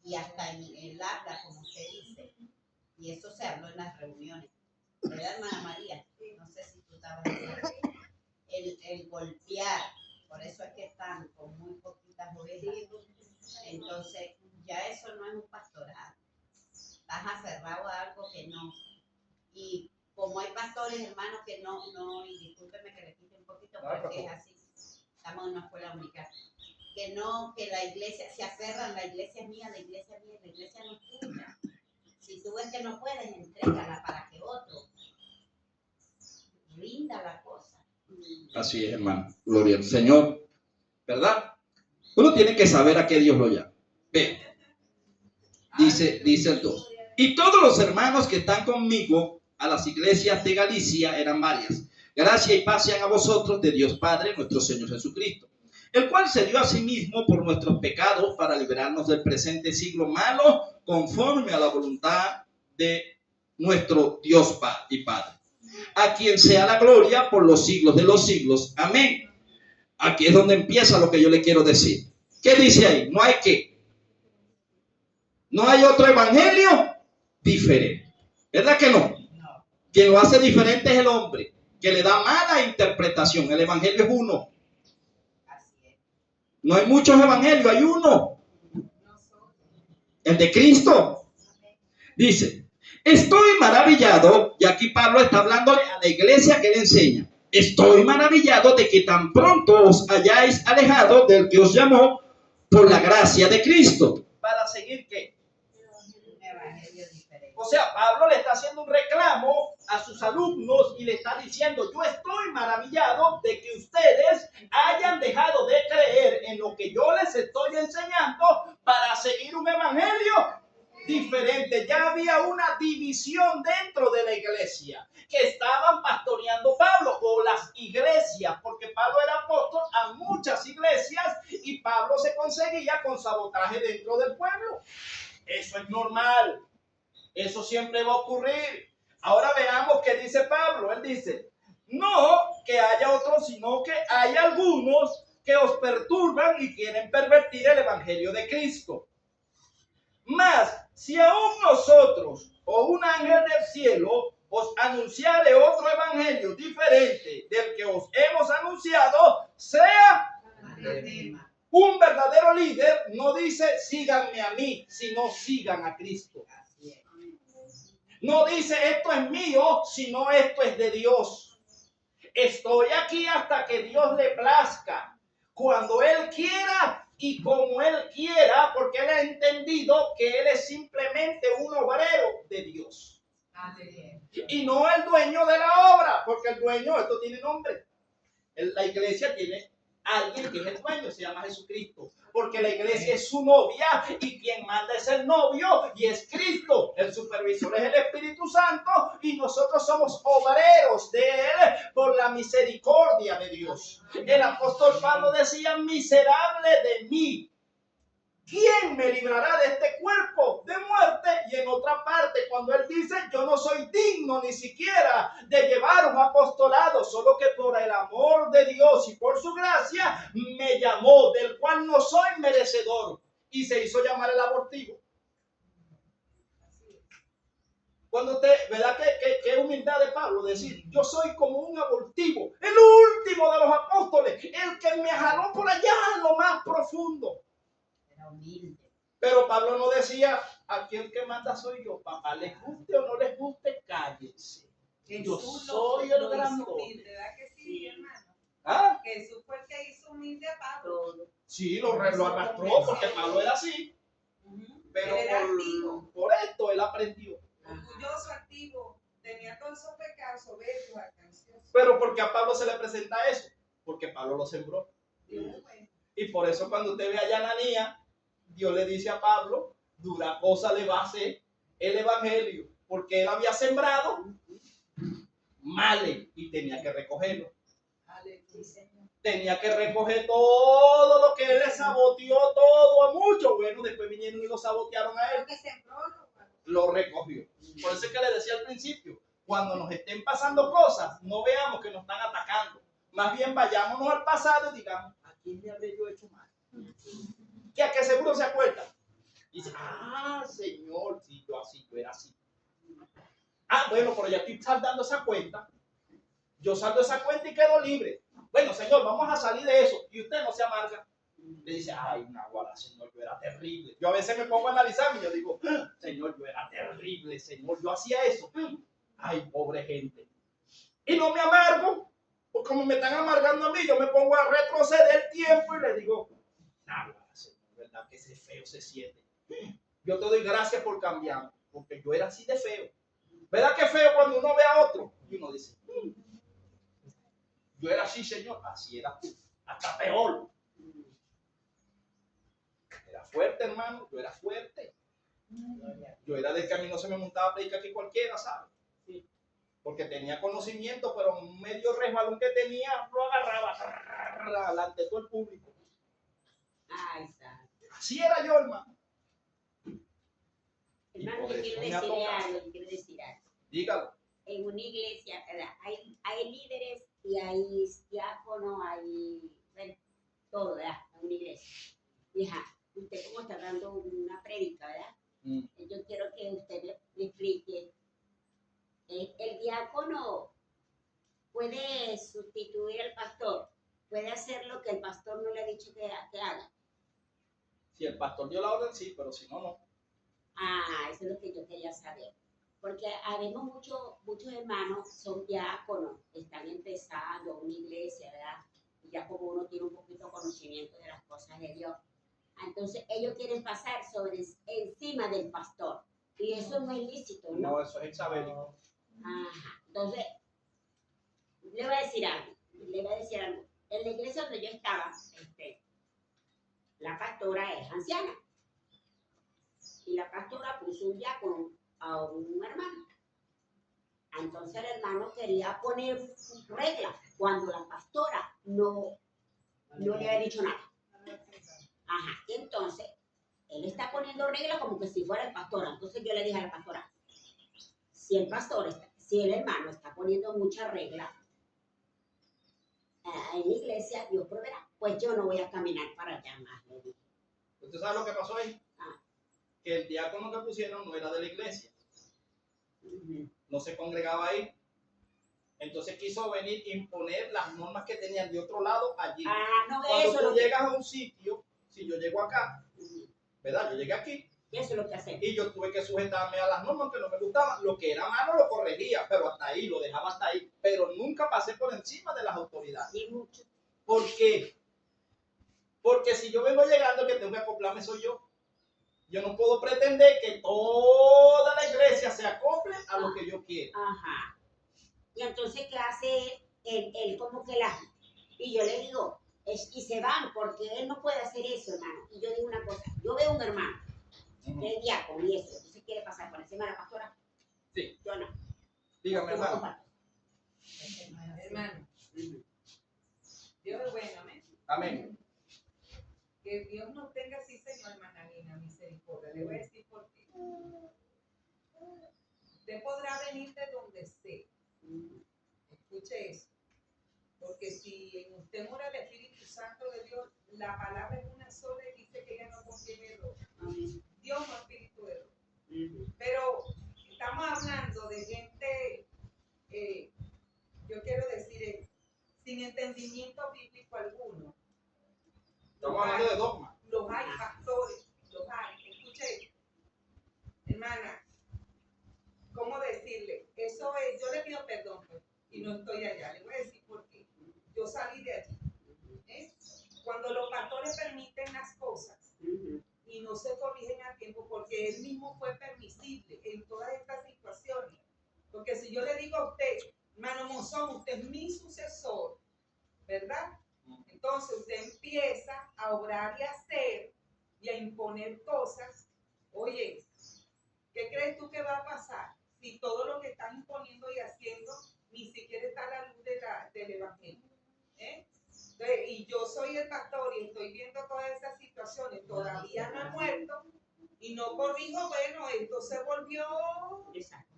C: y hasta en el habla, como usted dice, y eso se habló en las reuniones. ¿verdad, hermana María? No sé si tú estabas diciendo. El golpear, por eso es que están con muy poquitas ovejas. Entonces, ya eso no es un pastorado. Estás aferrado a algo que no. Y como hay pastores, hermanos, que no, y discúlpeme que le quite un poquito, porque es así. Estamos en una escuela única. Que no, que la iglesia, se aferran, la iglesia es mía, la iglesia es mía, la iglesia no es tuya. Si tú ves que no puedes, entrégala para que otro rinda la cosa.
A: Así es, hermano. Gloria al Señor. ¿Verdad? Uno tiene que saber a qué Dios lo llama. Ve. Dice el 2. Y todos los hermanos que están conmigo a las iglesias de Galicia eran varias. Gracia y paz sean a vosotros de Dios Padre, nuestro Señor Jesucristo, el cual se dio a sí mismo por nuestros pecados para librarnos del presente siglo malo, conforme a la voluntad de nuestro Dios y Padre, a quien sea la gloria por los siglos de los siglos. Amén. Aquí es donde empieza lo que yo le quiero decir. ¿Qué dice ahí? No hay qué. No hay otro evangelio diferente. ¿Verdad que no? Quien lo hace diferente es el hombre, que le da mala interpretación. El evangelio es uno. No hay muchos evangelios, hay uno. El de Cristo. Dice, estoy maravillado, y aquí Pablo está hablándole a la iglesia que le enseña. Estoy maravillado de que tan pronto os hayáis alejado del que os llamó por la gracia de Cristo.
D: ¿Para seguir qué?
C: Un evangelio diferente.
D: O sea, Pablo le está haciendo un reclamo a sus alumnos y le está diciendo, yo estoy maravillado de que ustedes hayan dejado de creer en lo que yo les estoy enseñando para seguir un evangelio diferente. Ya había una división dentro de la iglesia que estaban pastoreando Pablo, o las iglesias, porque Pablo era apóstol a muchas iglesias y Pablo se conseguía con sabotaje dentro del pueblo. Eso es normal. Eso siempre va a ocurrir. Ahora veamos qué dice Pablo. Él dice, no que haya otros, sino que hay algunos que os perturban y quieren pervertir el evangelio de Cristo. Mas, si aún nosotros o un ángel del cielo os anunciare otro evangelio diferente del que os hemos anunciado, sea un verdadero líder, no dice síganme a mí, sino sigan a Cristo. No dice esto es mío, sino esto es de Dios. Estoy aquí hasta que Dios le plazca, cuando Él quiera y como Él quiera, porque Él ha entendido que Él es simplemente un obrero de Dios. Y no el dueño de la obra, porque el dueño, esto tiene nombre. La iglesia tiene alguien que es el dueño, se llama Jesucristo, porque la iglesia es su novia y quien manda es el novio y es Cristo. El supervisor es el Espíritu Santo y nosotros somos obreros de Él por la misericordia de Dios. El apóstol Pablo decía, miserable de mí, ¿quién me librará de este cuerpo de muerte? Y en otra parte, cuando él dice, yo no soy digno ni siquiera de llevar un apostolado, solo que por el amor de Dios y por su gracia me llamó, del cual no soy merecedor, y se hizo llamar el abortivo. Cuando usted, ¿verdad que humildad de Pablo? Decir, yo soy como un abortivo, el último de los apóstoles, el que me jaló por allá en lo más profundo.
C: Humilde.
D: Pero Pablo no decía, aquí el que manda soy yo, papá, les guste o no les guste, cállense. Yo soy el grandote.
B: ¿Verdad que sí, hermano?
D: ¿Ah?
B: Jesús fue el que hizo humilde a Pablo.
D: Sí, lo arrastró porque Pablo era así. Pero por esto él aprendió.
B: Orgulloso, activo, tenía todos esos pecados, soberbios, alcanciosos.
D: Pero porque a Pablo se le presenta eso, porque Pablo lo sembró. Y por eso cuando usted ve a Ananías, Dios le dice a Pablo, dura cosa le va a hacer el evangelio, porque él había sembrado males y tenía que recogerlo. Tenía que recoger todo lo que él le saboteó, todo a muchos. Bueno, después vinieron y lo sabotearon a él. Lo recogió. Por eso es que le decía al principio, cuando nos estén pasando cosas, no veamos que nos están atacando. Más bien vayámonos al pasado y digamos, ¿a quién le habré yo hecho mal? Que a que seguro se acuerda. Y dice, Señor, si yo así, yo era así. Ah, bueno, pero ya estoy saldando esa cuenta. Yo saldo esa cuenta y quedo libre. Bueno, señor, vamos a salir de eso. Y usted no se amarga. Le dice, ay, naguará, señor, yo era terrible. Yo a veces me pongo a analizarme y yo digo, señor, yo era terrible, señor, yo hacía eso. Ay, pobre gente. Y no me amargo, pues como me están amargando a mí, yo me pongo a retroceder el tiempo y le digo, naguará, señor, verdad que ese feo se siente. Yo te doy gracias por cambiar, porque yo era así de feo. ¿Verdad que feo cuando uno ve a otro? Y uno dice, yo era así, señor, así era tú, hasta peor. Era fuerte, hermano, yo era fuerte. Yo era del que a mí no se me montaba a predicar que cualquiera, ¿sabes? Sí. Porque tenía conocimiento, pero un medio resbalón que tenía lo agarraba delante de todo el público.
C: Ay, está.
D: Así era yo, hermano.
C: Hermano, yo quiero decir algo.
D: Dígalo.
C: En una iglesia, ¿verdad? Hay líderes y hay diáconos, hay bueno, todo, ¿verdad? En una iglesia. Hija, usted como está dando una prédica, ¿verdad? Yo quiero que usted me explique. El diácono puede sustituir al pastor, puede hacer lo que el pastor no le ha dicho que haga.
D: Si el pastor dio la orden, sí, pero si no, no.
C: Ah, eso es lo que yo quería saber. Porque habemos muchos hermanos, son diáconos, están empezando una iglesia, ¿verdad? Y ya como uno tiene un poquito de conocimiento de las cosas de Dios. Entonces ellos quieren pasar encima del pastor. Y eso no es lícito, ¿no?
D: No, eso es exabélico.
C: Ajá. Entonces, le voy a decir algo. En la iglesia donde yo estaba, la pastora es anciana. Y la pastora puso un diácono a un hermano. Entonces el hermano quería poner reglas cuando la pastora no le había dicho nada. Ajá. Entonces, él está poniendo reglas como que si fuera el pastor. Entonces yo le dije a la pastora, si el hermano está poniendo muchas reglas en la iglesia, Dios proveerá. Pues yo no voy a caminar para allá más, le dije.
D: ¿Usted sabe lo que pasó ahí? Que el diácono que pusieron no era de la iglesia. No se congregaba ahí. Entonces quiso venir e imponer las normas que tenían de otro lado allí.
C: No,
D: cuando
C: eso
D: tú llegas a un sitio, si yo llego acá, ¿verdad? Yo llegué aquí.
C: Eso es lo que hacemos.
D: Y yo tuve que sujetarme a las normas que no me gustaban. Lo que era malo lo corregía, pero hasta ahí, lo dejaba hasta ahí. Pero nunca pasé por encima de las autoridades.
C: Y mucho.
D: ¿Por qué? Porque si yo vengo llegando, el que tengo que acoplarme soy yo. Yo no puedo pretender que toda la iglesia se acople a lo que yo quiero.
C: Ajá. Y entonces, ¿qué hace él como que y yo le digo, y se van, porque él no puede hacer eso, hermano. Y yo digo una cosa, yo veo un hermano, que es diácono y eso, entonces quiere pasar por encima de la pastora.
D: Sí.
C: Yo no.
D: Dígame, hermano.
B: Hermano, Dios es bueno, amén.
D: Amén.
B: Que Dios nos tenga así, Señor, hermana Nina, misericordia. Le voy a decir por qué. Usted podrá venir de donde sea. Escuche eso. Porque si en usted mora el Espíritu Santo de Dios, la palabra es una sola y dice que ella no contiene error. Dios no es espíritu de error. Pero estamos hablando de gente, yo quiero decir, sin entendimiento bíblico alguno.
D: Estamos hablando de dogma.
B: Los hay pastores, los hay. Escuche, hermana, ¿cómo decirle? Eso es, yo le pido perdón, pues, y no estoy allá. Le voy a decir por qué. Yo salí de allí. Cuando los pastores permiten las cosas y no se corrigen a tiempo, porque él mismo fue permisible en todas estas situaciones. Porque si yo le digo a usted, hermano Monzón, usted es mi sucesor, ¿verdad? Entonces usted empieza a obrar y a hacer y a imponer cosas. Oye, ¿qué crees tú que va a pasar si todo lo que están imponiendo y haciendo ni siquiera está a la luz del evangelio? Entonces, y yo soy el pastor y estoy viendo todas esas situaciones, todavía no ha muerto y no corrijo, bueno, esto se volvió.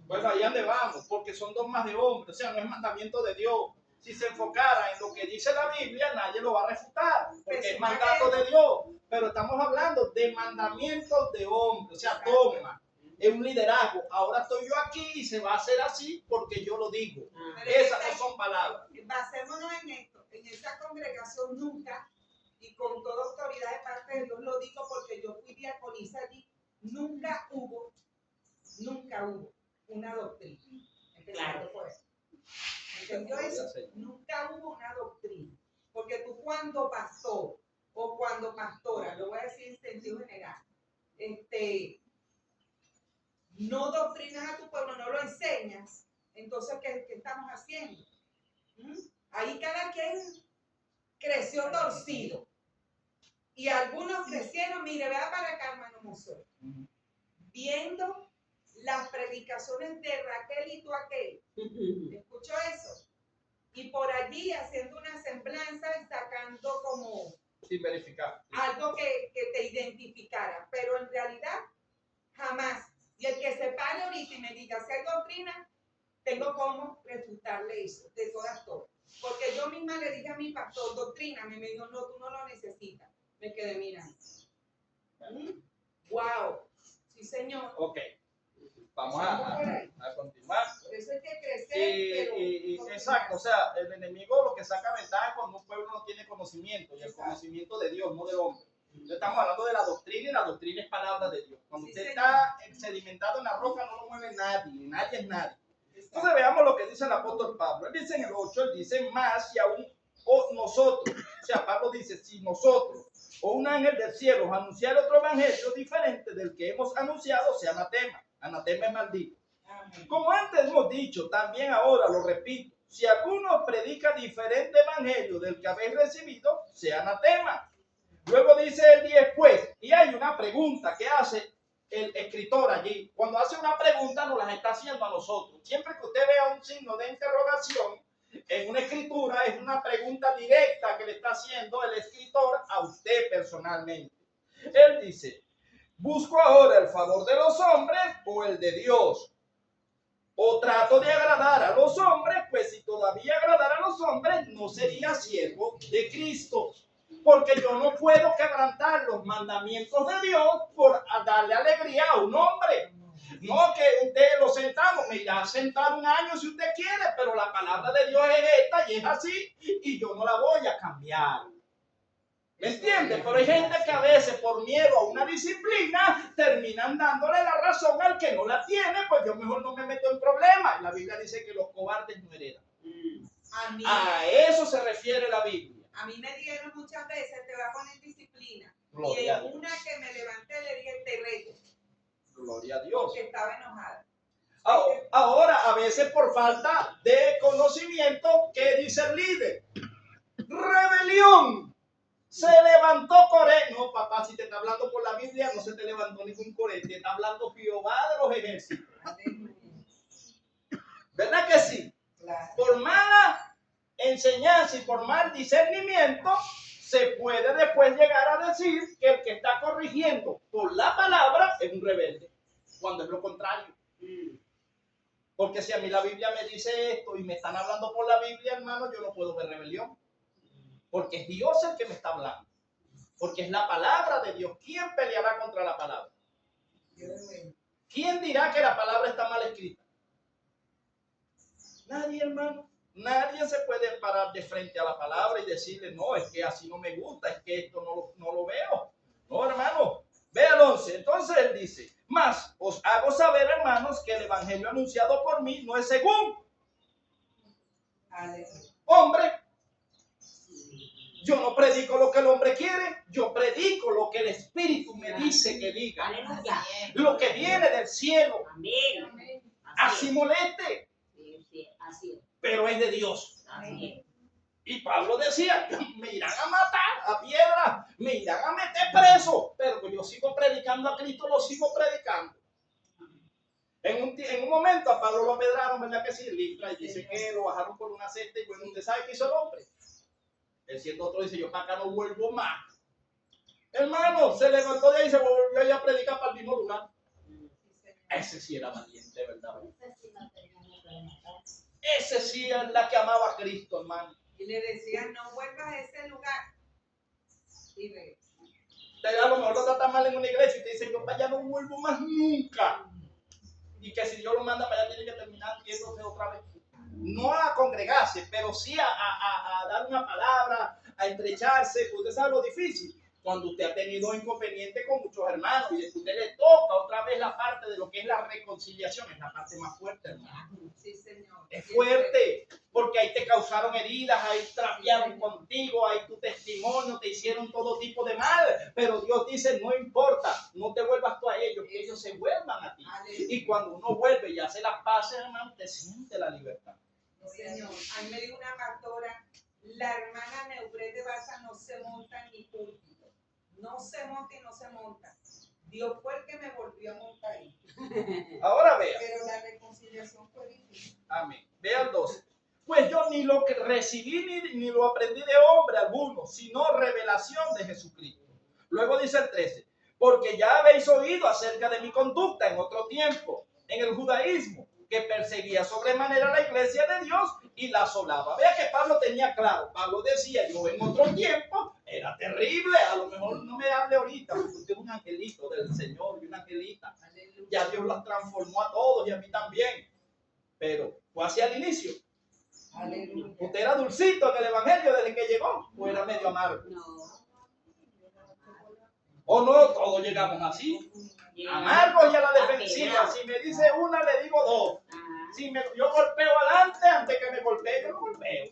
D: Bueno, ahí donde vamos, porque son dogmas de hombres, o sea, no es mandamiento de Dios. Si se enfocara en lo que dice la Biblia, nadie lo va a refutar, porque es mandato de Dios. Pero estamos hablando de mandamientos de hombres, o sea, dogma. es un liderazgo. Ahora estoy yo aquí y se va a hacer así porque yo lo digo.
B: Pero
D: Esas no son palabras.
B: basémonos en esto, en esa congregación nunca, y con toda autoridad de parte de Dios lo digo porque yo fui diaconisa allí, nunca hubo una doctrina. Empezando por eso. ¿Entendió eso? Nunca hubo una doctrina. Porque tú cuando pastor o cuando pastora, lo voy a decir en sentido general, no doctrinas a tu pueblo, no lo enseñas, entonces ¿qué estamos haciendo? Ahí cada quien creció torcido. Y algunos crecieron, mire, vea para acá, hermano Museo, viendo las predicaciones de Raquel y tú aquel. ¿Escuchó eso? Y por allí haciendo una semblanza y sacando como
D: Sin verificar.
B: algo que te identificara, pero en realidad jamás. Y el que se pare ahorita y me diga si hay doctrina, tengo cómo refutarle eso, de todas. Porque yo misma le dije a mi pastor, doctrina, me dijo, no, tú no lo necesitas. Me quedé mirando. Wow, sí señor.
D: Ok, vamos a continuar.
B: Por eso hay que crecer, pero
D: Exacto, o sea, el enemigo lo que saca ventaja es cuando un pueblo no tiene conocimiento, y el conocimiento de Dios, no del hombre. Estamos hablando de la doctrina, y la doctrina es palabra de Dios. Cuando usted está sedimentado en la roca, no lo mueve nadie, nadie es nadie. Entonces veamos lo que dice el apóstol Pablo. Él dice en el 8, él dice, más y aún nosotros, o sea, Pablo dice, si nosotros o un ángel del cielo anunciar otro evangelio diferente del que hemos anunciado, sea anatema. Anatema es maldito. Como antes hemos dicho, también ahora lo repito, si alguno predica diferente evangelio del que habéis recibido, sea anatema. Luego dice el 10 pues, y hay una pregunta que hace el escritor allí. Cuando hace una pregunta nos la está haciendo a nosotros. Siempre que usted vea un signo de interrogación en una escritura, es una pregunta directa que le está haciendo el escritor a usted personalmente. Él dice, ¿busco ahora el favor de los hombres o el de Dios? ¿O trato de agradar a los hombres? Pues si todavía agradara a los hombres, no sería siervo de Cristo. Porque yo no puedo quebrantar los mandamientos de Dios por darle alegría a un hombre. No que usted lo sentamos, me irá a sentar un año si usted quiere, pero la palabra de Dios es esta y es así, y yo no la voy a cambiar. ¿Me entiendes? Pero hay gente que a veces por miedo a una disciplina terminan dándole la razón al que no la tiene, pues yo mejor no me meto en problemas. La Biblia dice que los cobardes no heredan. A eso se refiere la Biblia.
B: A mí me dijeron muchas veces, te voy a poner disciplina.
D: Gloria
B: Y
D: a
B: en
D: Dios.
B: una que me levanté le dije, te reto,
D: Gloria a Dios.
B: porque estaba enojada.
D: Ahora, a veces por falta de conocimiento, ¿qué dice el líder? Rebelión. Se levantó Coré. No, papá, si te está hablando por la Biblia, no se te levantó ningún Coré. Te está hablando Jehová de los ejércitos. ¿Verdad que sí?
B: Claro.
D: Por mala enseñanza y por mal discernimiento, se puede después llegar a decir que el que está corrigiendo por la palabra es un rebelde, cuando es lo contrario. Porque si a mí la Biblia me dice esto y me están hablando por la Biblia, hermano, yo no puedo ver rebelión. Porque es Dios el que me está hablando. Porque es la palabra de Dios. ¿Quién peleará contra la palabra? ¿Quién dirá que la palabra está mal escrita? Nadie, hermano. Nadie se puede parar de frente a la palabra y decirle, no, es que así no me gusta, es que esto no lo veo. No, hermano. Ve al 11. Entonces él dice, mas os hago saber, hermanos, que el evangelio anunciado por mí no es según hombre. Yo no predico lo que el hombre quiere, yo predico lo que el Espíritu me dice que diga.
C: Aleluya.
D: Lo que viene del cielo.
C: Amén.
D: Así moleste,
C: Sí, así es.
D: pero es de Dios.
C: Amén.
D: Y Pablo decía, me irán a matar a piedra, me irán a meter preso, pero yo sigo predicando a Cristo, lo sigo predicando. En un momento a Pablo lo apedraron, ¿verdad que sí? Listra, y dice que lo bajaron por una cesta y bueno, ¿usted sabe qué hizo el hombre? El siendo otro dice, yo para acá no vuelvo más. Hermano, se levantó de ahí y se volvió a ir a predicar para el mismo lugar. Ese sí era valiente, ¿verdad? Ese sí es la que amaba a Cristo, hermano.
B: Y le decían, no vuelvas a ese lugar. Y ve.
D: A lo mejor lo trata mal en una iglesia y te dice, yo para allá no vuelvo más nunca. y que si Dios lo manda para allá tiene que terminar yéndose otra vez. No a congregarse, pero sí a dar una palabra, a estrecharse. Usted sabe lo difícil. Cuando usted ha tenido inconveniente con muchos hermanos y después usted le toca otra vez la parte de lo que es la reconciliación, es la parte más fuerte, hermano.
B: Sí, señor.
D: Es fuerte, porque ahí te causaron heridas, ahí trapearon contigo, ahí tu testimonio, te hicieron todo tipo de mal, pero Dios dice, no importa, no te vuelvas tú a ellos, que ellos se vuelvan a ti. Y cuando uno vuelve y hace las paces, hermano, te siente la libertad.
B: Señor, a mí me dijo una pastora, la hermana Neubré de Baza no se monta ni púlpito. No se monta y no se monta. Dios fue el que me volvió a montar ahí.
D: Ahora vea.
B: Pero la reconciliación fue difícil.
D: Amén. Vea el 12. Pues yo ni lo que recibí ni lo aprendí de hombre alguno, sino revelación de Jesucristo. Luego dice el 13. Porque ya habéis oído acerca de mi conducta en otro tiempo, en el judaísmo, que perseguía sobremanera la iglesia de Dios y la asolaba. Vea que Pablo tenía claro. Pablo decía, yo en otro tiempo era terrible. A lo mejor no me hable ahorita, porque usted es un angelito del Señor y una angelita. Ya Dios los transformó a todos y a mí también. Pero fue hacia el inicio.
B: Aleluya.
D: Usted era dulcito en el evangelio desde que llegó, o era medio amargo.
C: No.
D: O no, todos llegamos así. Amargos y a la defensiva. Si me dice una, le digo dos. Si yo golpeo adelante, antes que me golpee, yo lo golpeo.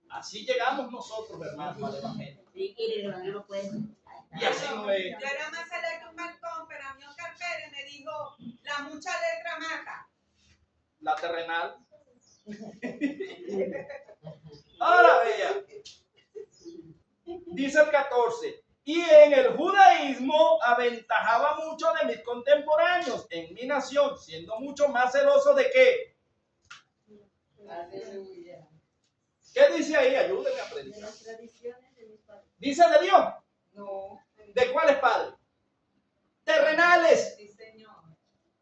D: Así llegamos nosotros, hermanos, al evangelio.
C: Sí, y el evangelio no puede.
D: Y así no es.
B: Yo era más salí de un balcón, pero a mí Oscar Pérez me dijo, la mucha letra mata.
D: La terrenal. Ahora vea. Dice el 14. Y en el judaísmo aventajaba mucho de mis contemporáneos en mi nación, siendo mucho más celoso de qué.
B: Aleluya.
D: ¿Qué dice ahí? Ayúdeme a predicar.
C: las tradiciones de mis padres.
D: Dice de Dios.
B: No.
D: ¿De cuáles padres? Terrenales.
B: Sí, señor.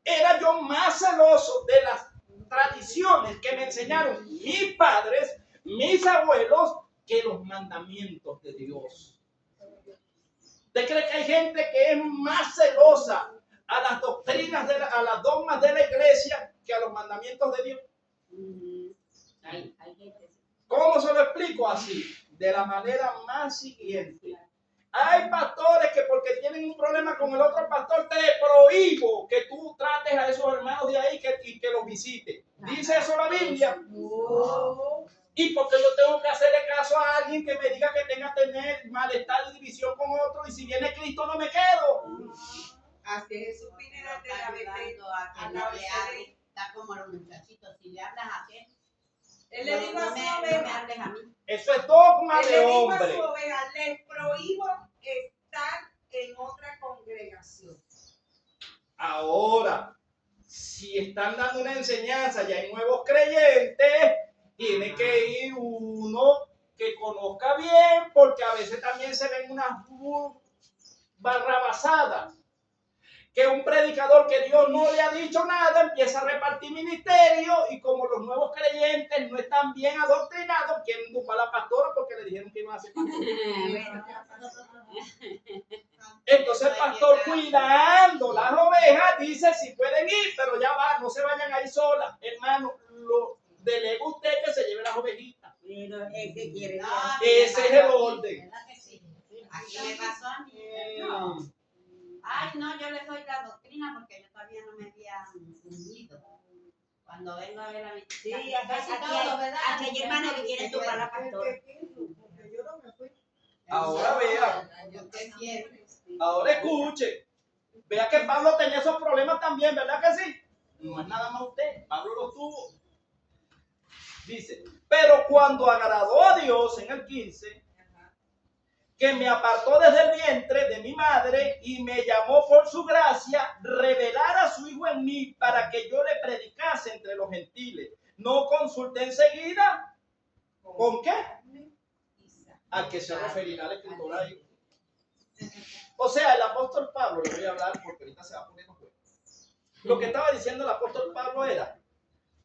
D: Era yo más celoso de las tradiciones que me enseñaron mis padres, mis abuelos, que los mandamientos de Dios. ¿Usted cree que hay gente que es más celosa a las doctrinas, a las dogmas de la iglesia que a los mandamientos de Dios?
C: Hay gente.
D: ¿Cómo se lo explico así? De la manera más siguiente. Hay pastores que porque tienen un problema con el otro pastor, te prohíbo que tú trates a esos hermanos de ahí y que los visites. ¿Dice eso la Biblia?
B: No.
D: Y porque yo tengo que hacerle caso a alguien que me diga que tenga que tener malestar y división con otro, y si viene Cristo no me quedo.
B: Así Jesús Pineda de la
C: Está ayudando a que
B: a
C: no
B: la
C: le hable. Está como los muchachitos. Si le hablas a aquel,
B: Él le dijo a su
C: no me
B: oveja,
C: hables a mí.
D: Eso es dogma
B: él
D: de
B: le dijo a
D: hombre.
B: su oveja, les prohíbo estar en otra congregación.
D: Ahora, si están dando una enseñanza y hay nuevos creyentes, tiene que ir uno que conozca bien, porque a veces también se ven unas barrabasadas. Que un predicador que Dios no le ha dicho nada empieza a repartir ministerio, y como los nuevos creyentes no están bien adoctrinados, quieren tumbar a la pastora porque le dijeron que iban a ser pastor. Entonces el pastor, cuidando las ovejas, dice si pueden ir, pero ya va, no se vayan ahí solas. Hermano, lo delega usted que se lleve las ovejitas.
C: Pero ese quiere.
D: Ese es el orden.
C: ¿Verdad que sí? Aquí me pasó a mí. No. Ay, no, yo les doy la doctrina porque yo todavía no me había hundido. Cuando vengo a ver a mi
E: Sí,
C: casi todo, ¿verdad?
E: aquí hay hermanos que quieren tumbar la pastora.
B: Porque yo no me fui.
D: Ahora vea,
C: Usted quiere.
D: ahora escuche. Vea que Pablo tenía esos problemas también, ¿verdad que sí? No es nada más usted, Pablo los tuvo. Dice, pero cuando agradó a Dios en el 15, que me apartó desde el vientre de mi madre y me llamó por su gracia, revelar a su Hijo en mí para que yo le predicase entre los gentiles. No consulté enseguida. ¿Con qué? ¿A qué se referirá la escritura ahí? O sea, el apóstol Pablo, le voy a hablar porque ahorita se va poniendo juego. Lo que estaba diciendo el apóstol Pablo era,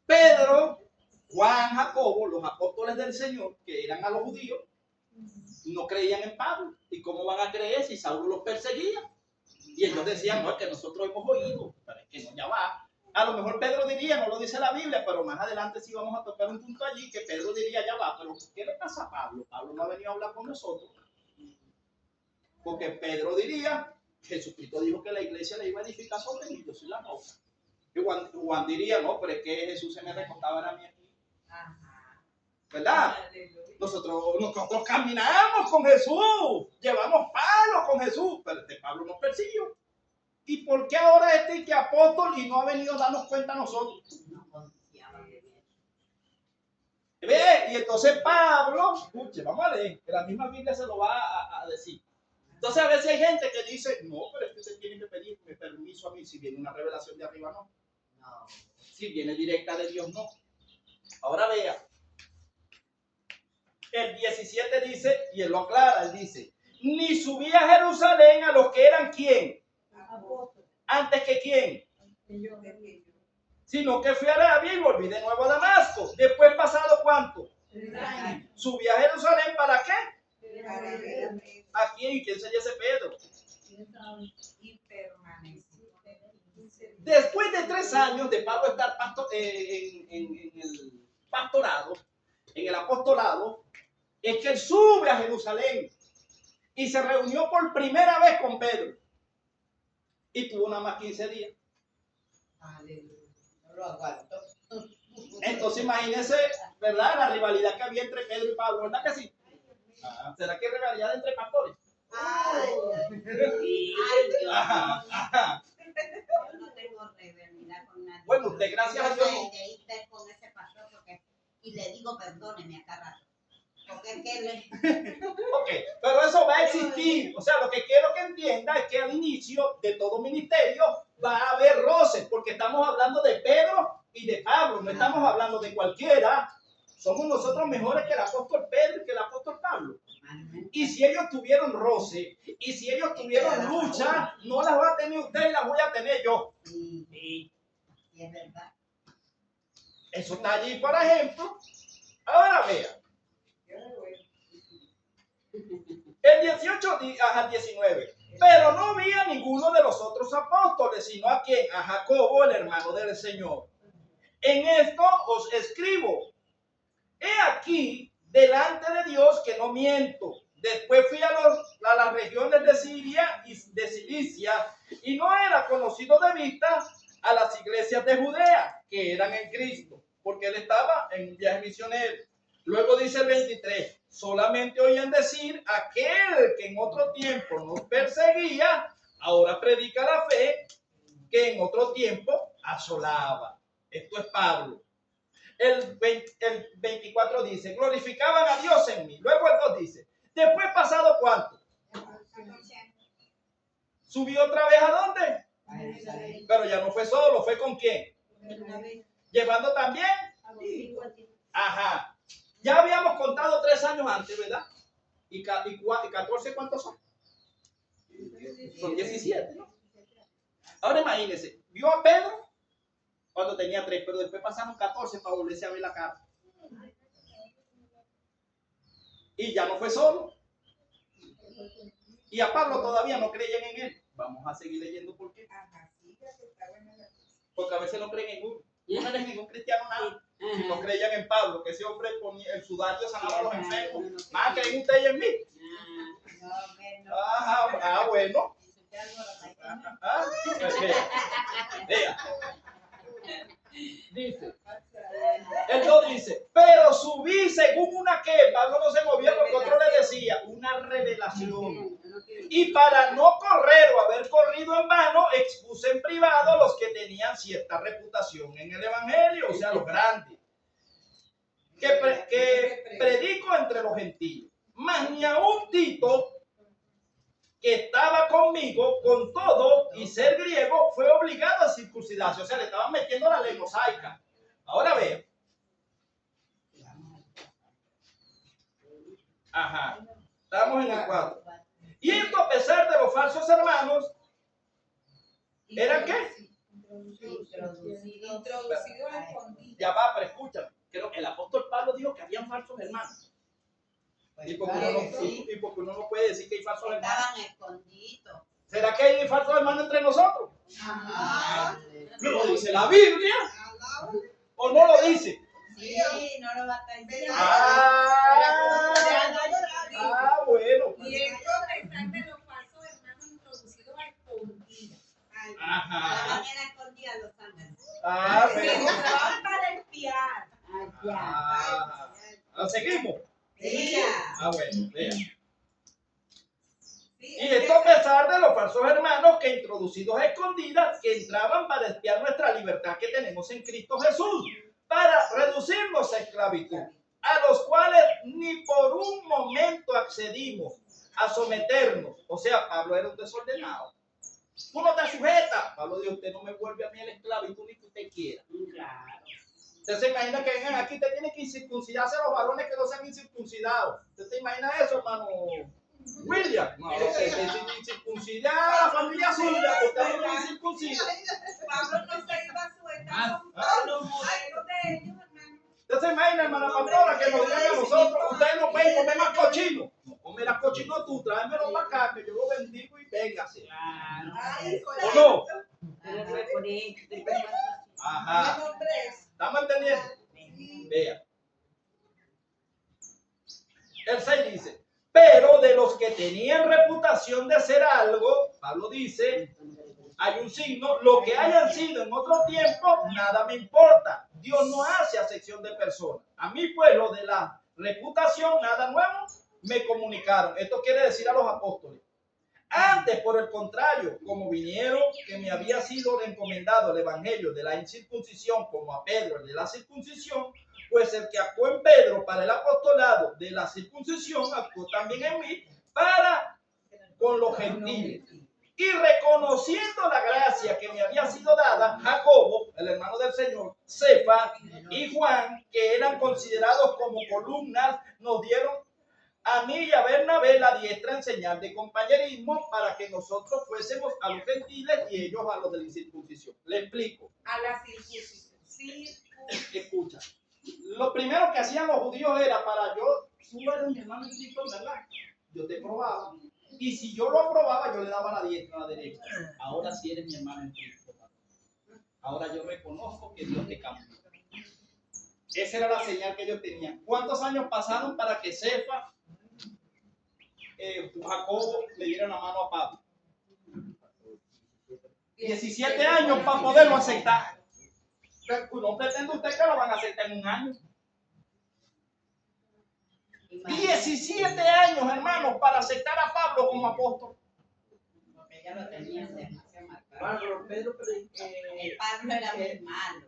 D: Pedro, Juan, Jacobo, los apóstoles del Señor, que eran a los judíos, no creían en Pablo. ¿Y cómo van a creer si Saulo los perseguía? Y ellos decían, no, es que nosotros hemos oído, pero es que no, ya va. A lo mejor Pedro diría, no lo dice la Biblia, pero más adelante sí vamos a tocar un punto allí que Pedro diría, ya va, pero ¿qué le pasa a Pablo? Pablo no ha venido a hablar con nosotros. Porque Pedro diría, Jesucristo dijo que la iglesia le iba a edificar sobre mí, yo soy la roca. Y Juan diría, no, pero es que Jesús se me recostaba a mí aquí.
B: Ajá.
D: ¿Verdad?
B: Aleluya.
D: Nosotros caminamos con Jesús, llevamos palos con Jesús, pero este Pablo nos persiguió. ¿Y por qué ahora este que apóstol y no ha venido a darnos cuenta a nosotros?
C: No confiaba de él.
D: ¿Ve? Y entonces Pablo, escuche, vamos a leer, que la misma Biblia se lo va a decir. Entonces a veces hay gente que dice, no, pero es que usted tiene que pedirme permiso a mí, si viene una revelación de arriba, no.
C: No.
D: Si viene directa de Dios, no. Ahora vea, el 17 dice, y él lo aclara, él dice, ni subí a Jerusalén a los que eran ¿quién?
B: Apóstol.
D: Antes que ¿quién?
B: Yo.
D: Sino que fui a Arabia y volví de nuevo a Damasco. Después pasado ¿cuánto?
B: 3 años.
D: Subí a Jerusalén ¿para qué?
B: Para ver
D: ¿A quién? ¿Y quién sería ese Pedro?
B: y permaneció.
D: Después de 3 años de Pablo estar en el pastorado, en el apostolado, es que él sube a Jerusalén y se reunió por primera vez con Pedro. Y tuvo nada más 15 días.
B: Aleluya.
C: No lo aguanto.
D: Entonces imagínense, ¿verdad? La rivalidad que había entre Pedro y Pablo, ¿verdad que sí? ¿Será que hay rivalidad entre pastores?
C: Ay, Dios.
D: Ajá, ajá.
C: Yo no tengo rivalidad con nadie.
D: Bueno, usted, gracias a Dios,
C: Yo
D: no.
C: soy de irte con ese pastor y le digo perdóneme a cada rato. Porque es que le...
D: Ok, pero eso va a existir. O sea, lo que quiero que entienda es que al inicio de todo ministerio va a haber roces, porque estamos hablando de Pedro y de Pablo, no estamos hablando de cualquiera. Somos nosotros mejores que el apóstol Pedro y que el apóstol Pablo. Y si ellos tuvieron roce, y si ellos tuvieron lucha, no las va a tener usted y las voy a tener yo.
C: Sí, es verdad.
D: Eso está allí, por ejemplo. Ahora vea. El 18 al 19. Pero no vi a ninguno de los otros apóstoles, sino a quien, a Jacobo, el hermano del Señor. En esto os escribo. He aquí, delante de Dios, que no miento. Después fui a las regiones de Siria y de Cilicia, y no era conocido de vista a las iglesias de Judea, que eran en Cristo, porque él estaba en un viaje misionero. Luego dice el 23, solamente oían decir, aquel que en otro tiempo nos perseguía, ahora predica la fe, que en otro tiempo asolaba. Esto es Pablo. El 24 dice, glorificaban a Dios en mí. Luego el 2 dice, después pasado ¿cuánto? ¿Subió otra vez a dónde? Pero ya no fue solo, ¿fue con quién? Llevando también. Ajá. Ya habíamos contado 3 años antes, ¿verdad? ¿Y 14 cuántos son? Son 17, ¿no? Ahora imagínense, vio a Pedro cuando tenía 3, pero después pasaron 14 para volverse a ver la cara. Y ya no fue solo. Y a Pablo todavía no creían en él. Vamos a seguir leyendo por qué. Porque a veces no creen en uno. No eres ningún cristiano nada. Si no creían en Pablo, que ese hombre ponía el sudario sanaba a los enfermos. Ah, ¿creen ustedes en mí? Ajá, bueno. Ah, vea. Dice, el 2 dice, pero subí según una que Pablo no se movía porque otro le decía, una revelación. Y para no correr o haber corrido en vano, expuse en privado a los que tenían cierta reputación en el evangelio, o sea, los grandes, que predico entre los gentiles. Mas ni aún Tito, que estaba conmigo, con todo y ser griego, fue obligado a circuncidarse. O sea, le estaban metiendo la ley mosaica. Ahora vean. Ajá. Estamos en el 4. Y esto a pesar de los falsos hermanos, ¿eran qué?
B: Introducido al escondido.
D: Ya va, pero escúchame. Creo que el apóstol Pablo dijo que habían falsos hermanos. Y porque uno no puede decir que hay falsos hermanos.
C: Estaban escondidos.
D: ¿Será que hay falsos hermanos entre nosotros?
B: Ajá.
D: ¿Lo dice la Biblia o no lo dice?
C: Sí, no lo va a estar diciendo.
D: Bueno.
B: Y esto están de los falsos hermanos introducidos a escondidas.
C: La
D: Ajá.
C: manera escondida los ángeles.
B: Que entraban para espiar.
C: Allá.
D: ¿Seguimos?
C: Sí.
D: Bueno, vea.
B: Sí,
D: Y esto a pesar de los falsos hermanos que introducidos a escondidas, que entraban para espiar nuestra libertad que tenemos en Cristo Jesús, para reducirnos a esclavitud, a los cuales ni por un momento accedimos a someternos. O sea, Pablo era un desordenado. Tú no te sujetas. Pablo dijo, usted no me vuelve a mí a la esclavitud ni que usted quiera.
C: Claro.
D: Usted se imagina que vengan aquí, te tiene que incircuncidarse a los varones que no sean incircuncidados. ¿Usted se imagina eso, hermano William? No, que incircuncidar a la familia suya, usted no es incircuncida.
B: Pablo no se iba a sujetar a los modelos de ellos, hermano.
D: ¿Usted se imagina, hermana pastora, que nos digan a nosotros, ustedes no pueden comer más cochino? No comerás cochino tú, tráemelo para acá, que yo lo bendigo y véngase.
B: Ay,
D: ¿O no? Ajá.
B: Vamos tres.
D: ¿Estamos entendiendo? Vea. El 6 dice, pero de los que tenían reputación de hacer algo, Pablo dice, hay un signo, lo que hayan sido en otro tiempo, nada me importa. Dios no hace acepción de personas. A mí, pues, lo de la reputación, nada nuevo, me comunicaron. Esto quiere decir a los apóstoles. Antes, por el contrario, como vinieron que me había sido encomendado el evangelio de la incircuncisión como a Pedro el de la circuncisión, pues el que actuó en Pedro para el apostolado de la circuncisión actuó también en mí para con los gentiles. Y reconociendo la gracia que me había sido dada, Jacobo, el hermano del Señor, Cefa y Juan, que eran considerados como columnas, nos dieron a mí y a Bernabé la diestra en señal de compañerismo para que nosotros fuésemos a los gentiles y ellos a los de la incircuncisión. Le explico.
B: A la circuncisión.
D: Escucha. Lo primero que hacían los judíos era para yo, tú eres mi hermano en Cristo, ¿verdad? Yo te probaba. Y si yo lo aprobaba, yo le daba la diestra a la derecha. Ahora sí eres mi hermano en Cristo. Ahora yo reconozco que Dios te cambió. Esa era la señal que ellos tenían. ¿Cuántos años pasaron para que Cefa, Jacobo le dieran la mano a Pablo? 17 años para poderlo aceptar. No pretende usted que lo van a aceptar en un año. 17 años, hermanos, para aceptar a Pablo como apóstol.
C: Porque ya lo tenían demasiado marcado.
F: Pablo, Pedro
C: El Pablo era muy malo.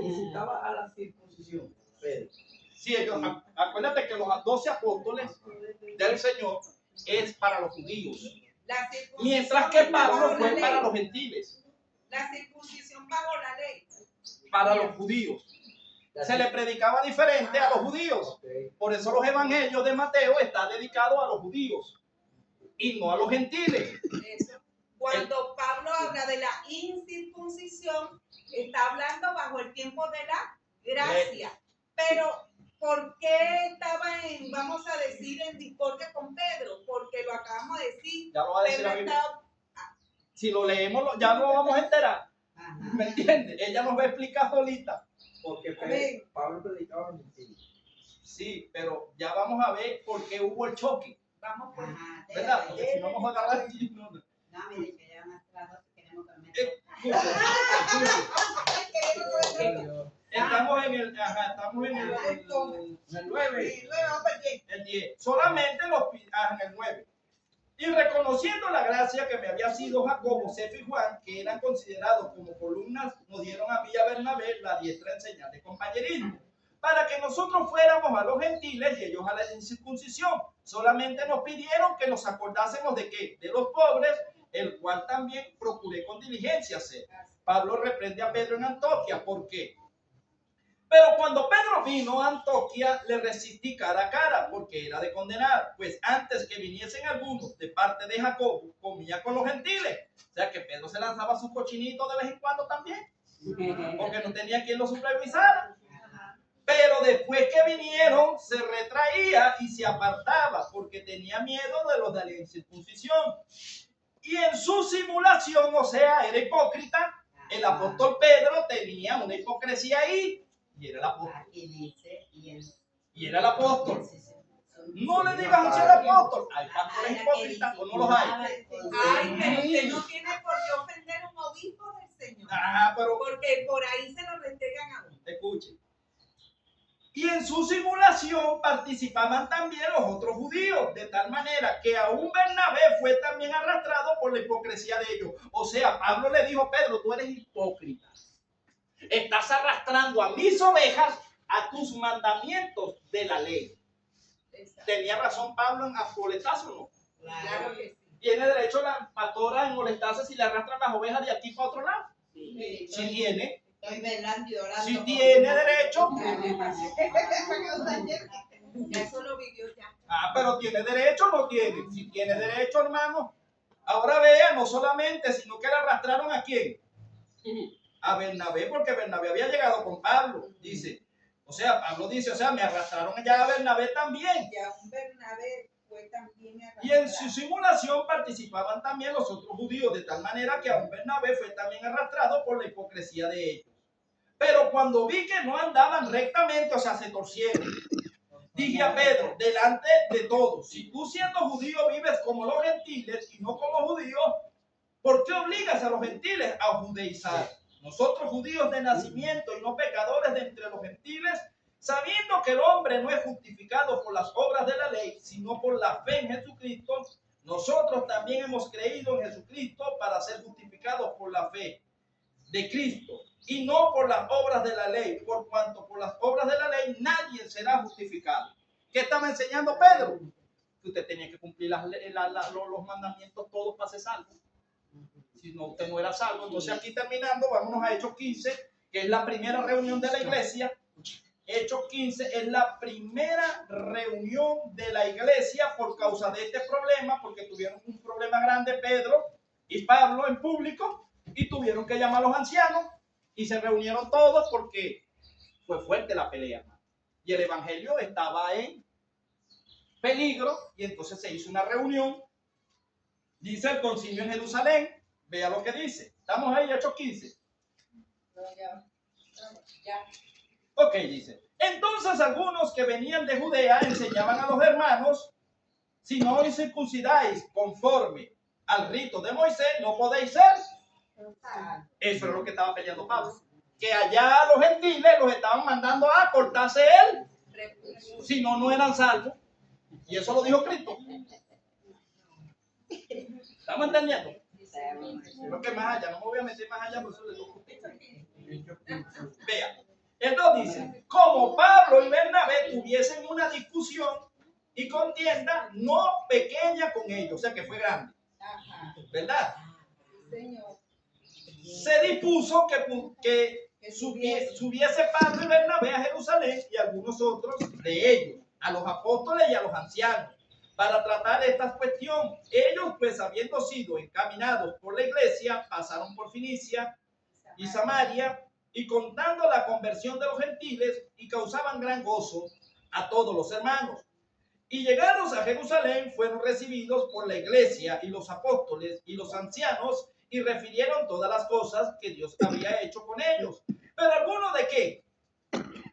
F: necesitaba a la circuncisión. Pedro.
D: Sí, ellos, acuérdate que los 12 apóstoles del Señor es para los judíos,
B: La circuncisión
D: mientras que Pablo
B: bajo la
D: fue
B: ley.
D: para los gentiles,
B: La circuncisión bajo la ley.
D: para los judíos. Se le predicaba diferente a los judíos. Por eso los evangelios de Mateo están dedicados a los judíos y no a los gentiles.
B: Eso. Cuando Pablo habla de la incircuncisión, está hablando bajo el tiempo de la gracia. Pero, ¿por qué estaba en, vamos a decir, en discordia con Pedro? Porque lo acabamos de decir.
D: Ya lo va a decir
B: Pedro
D: la Biblia.
B: estaba-
D: Si lo leemos, ya lo vamos a enterar.
C: Ajá.
D: ¿Me entiendes? Ella nos va a explicar solita.
F: Porque
B: Amén.
F: Pablo predicaba mentira.
D: Sí, pero ya vamos a ver por qué hubo el choque,
B: Vamos por
C: Ajá.
D: ¿verdad? Porque si no vamos a agarrar aquí. No.
C: No, mire, que ya más las 12 queremos comer.
D: Estamos en el 9. El 10. Solamente en el 9. Y reconociendo la gracia que me había sido Jacobo, Cefa y Juan, que eran considerados como columnas, nos dieron a mí y a Bernabé la diestra en señal de compañerismo, para que nosotros fuéramos a los gentiles y ellos a la incircuncisión. Solamente nos pidieron que nos acordásemos de qué, de los pobres, el cual también procuré con diligencia hacer. Pablo reprende a Pedro en Antioquía. ¿Por qué? Pero cuando Pedro vino a Antioquía, le resistí cara a cara, porque era de condenar. Pues antes que viniesen algunos de parte de Jacob, comía con los gentiles. O sea que Pedro se lanzaba su cochinito de vez en cuando también, porque no tenía quien lo supervisara. Pero después que vinieron, se retraía y se apartaba, porque tenía miedo de los de la incircuncisión. Y en su simulación, o sea, era hipócrita, el apóstol Pedro tenía una hipocresía ahí, y era el apóstol.
C: Aquí dice,
D: Y era el apóstol. No le digas así al apóstol. Hay pastores hipócritas o no los hay.
B: Ay, pero usted no tiene por qué ofender a un obispo del Señor.
D: Pero
B: Porque por ahí se lo restregan a uno.
D: escuche. Y en su simulación participaban también los otros judíos, de tal manera que aún Bernabé fue también arrastrado por la hipocresía de ellos. O sea, Pablo le dijo: Pedro, tú eres hipócrita. Estás arrastrando a mis ovejas a tus mandamientos de la ley. ¿Tenía razón Pablo en molestarse o no?
B: Claro que sí.
D: ¿Tiene derecho la pastora en molestarse si le arrastran las ovejas de aquí para otro lado?
C: Sí.
D: Si tiene.
C: Estoy velando y orando.
D: Si tiene derecho.
B: Eso lo vivió ya.
D: Pero ¿tiene derecho o no tiene? Si tiene derecho, hermano. Ahora vea, no solamente, sino que le arrastraron ¿a quién? A Bernabé, porque Bernabé había llegado con Pablo. Dice, o sea, Pablo dice, o sea, me arrastraron ya a Bernabé también.
B: Y aún Bernabé fue también
D: Y en su simulación participaban también los otros judíos, de tal manera que aún Bernabé fue también arrastrado por la hipocresía de ellos. Pero cuando vi que no andaban rectamente, o sea, se torcieron, dije a Pedro, delante de todos: si tú siendo judío vives como los gentiles y no como judíos, ¿por qué obligas a los gentiles a judaizar? Nosotros judíos de nacimiento y no pecadores de entre los gentiles, sabiendo que el hombre no es justificado por las obras de la ley, sino por la fe en Jesucristo, nosotros también hemos creído en Jesucristo para ser justificados por la fe de Cristo y no por las obras de la ley, por cuanto por las obras de la ley nadie será justificado. ¿Qué estaba enseñando Pedro? Que usted tenía que cumplir los mandamientos todos para ser salvo. Si no, usted no era salvo. Entonces aquí terminando, vámonos a Hechos 15, que es la primera reunión de la iglesia. Hechos 15 es la primera reunión de la iglesia por causa de este problema, porque tuvieron un problema grande Pedro y Pablo en público y tuvieron que llamar a los ancianos y se reunieron todos porque fue fuerte la pelea y el evangelio estaba en peligro, y entonces se hizo una reunión. Dice el concilio en Jerusalén. Vea lo que dice. Estamos ahí, Hechos 15.
B: Ya.
D: Ok, dice. Entonces algunos que venían de Judea enseñaban a los hermanos: si no os circuncidáis conforme al rito de Moisés, no podéis ser. Eso es lo que estaba peleando Pablo. Que allá los gentiles los estaban mandando a cortarse él. Si no, no eran salvos. Y eso lo dijo Cristo. ¿Estamos entendiendo? Creo que más allá, no me voy a meter más allá, por eso le digo. Vea, entonces dice: como Pablo y Bernabé tuviesen una discusión y contienda no pequeña con ellos, o sea que fue grande, ¿verdad?
B: Señor.
D: Se dispuso que subiese Pablo y Bernabé a Jerusalén y algunos otros de ellos, a los apóstoles y a los ancianos, para tratar esta cuestión. Ellos, pues, habiendo sido encaminados por la iglesia, pasaron por Fenicia y Samaria, y contando la conversión de los gentiles, y causaban gran gozo a todos los hermanos. Y llegados a Jerusalén, fueron recibidos por la iglesia y los apóstoles y los ancianos, y refirieron todas las cosas que Dios había hecho con ellos. Pero algunos, ¿de qué?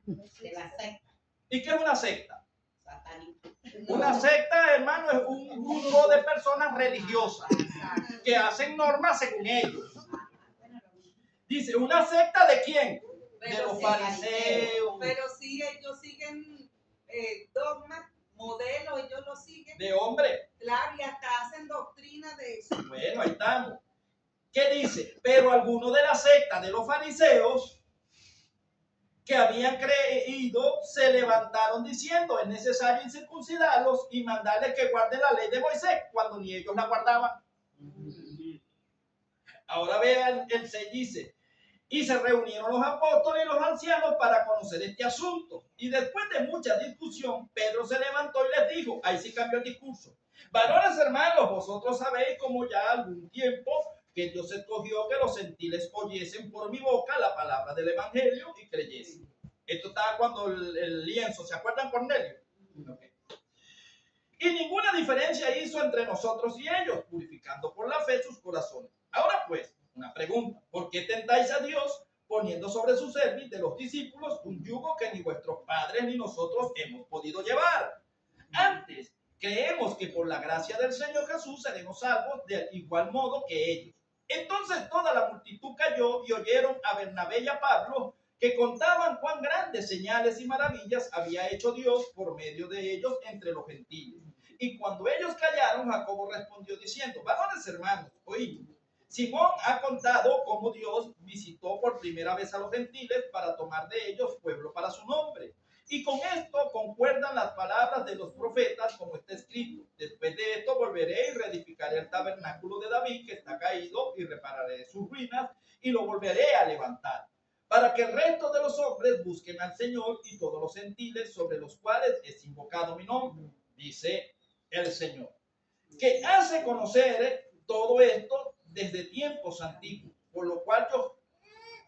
C: De la secta
D: ¿Y qué es una secta?
C: satánica.
D: Una secta, hermano, es un grupo de personas religiosas que hacen normas según ellos. Dice, ¿una secta de quién? De los fariseos.
B: Pero sí, ellos siguen dogmas, modelos, ellos lo siguen.
D: De hombre.
B: Claro, y hasta hacen doctrina de eso.
D: Bueno, ahí estamos. ¿Qué dice? Pero algunos de la secta de los fariseos que habían creído se levantaron diciendo: es necesario incircuncidarlos y mandarles que guarden la ley de Moisés, cuando ni ellos la guardaban. Ahora vean, el 6 dice: y se reunieron los apóstoles y los ancianos para conocer este asunto. Y después de mucha discusión, Pedro se levantó y les dijo, ahí sí cambió el discurso: varones hermanos, vosotros sabéis como ya algún tiempo que Dios escogió que los gentiles oyesen por mi boca la palabra del evangelio y creyesen. Esto estaba cuando el lienzo, ¿se acuerdan, Cornelio? Okay. Y ninguna diferencia hizo entre nosotros y ellos, purificando por la fe sus corazones. Ahora pues, una pregunta. ¿Por qué tentáis a Dios poniendo sobre su cerviz de los discípulos un yugo que ni vuestros padres ni nosotros hemos podido llevar? Antes, creemos que por la gracia del Señor Jesús seremos salvos de igual modo que ellos. Entonces toda la multitud cayó y oyeron a Bernabé y a Pablo, que contaban cuán grandes señales y maravillas había hecho Dios por medio de ellos entre los gentiles. Y cuando ellos callaron, Jacobo respondió diciendo: varones hermanos, oíd. Simón ha contado cómo Dios visitó por primera vez a los gentiles para tomar de ellos pueblo para su nombre. Y con esto concuerdan las palabras de los profetas, como está escrito: después de esto volveré y reedificaré el tabernáculo de David, que está caído, y repararé sus ruinas, y lo volveré a levantar, para que el resto de los hombres busquen al Señor, y todos los gentiles sobre los cuales es invocado mi nombre, dice el Señor, que hace conocer todo esto desde tiempos antiguos, por lo cual yo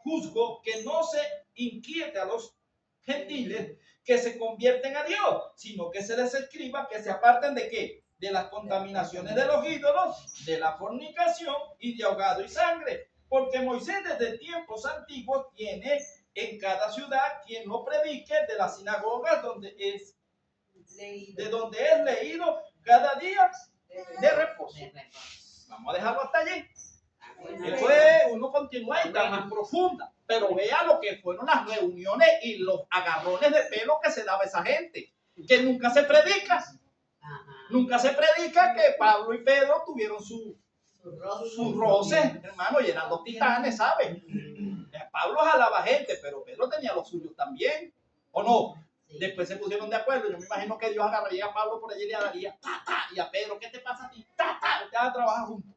D: juzgo que no se inquiete a los gentiles que se convierten a Dios, sino que se les escriba que se aparten de qué, de las contaminaciones de los ídolos, de la fornicación y de ahogado y sangre, porque Moisés desde tiempos antiguos tiene en cada ciudad quien lo predique de las sinagogas de donde es leído cada día de reposo. Vamos a dejarlo hasta allí. Después uno continúa y está más profunda, pero vea lo que fueron las reuniones y los agarrones de pelo que se daba esa gente, que nunca se predica. Nunca se predica que Pablo y Pedro tuvieron sus roces, hermano, y eran los titanes, ¿sabes? Pablo jalaba gente, pero Pedro tenía los suyos también, ¿o no? Después se pusieron de acuerdo. Yo me imagino que Dios agarraría a Pablo por allí y le daría y a Pedro: ¿qué te pasa a ti? Ustedes van a trabajar juntos.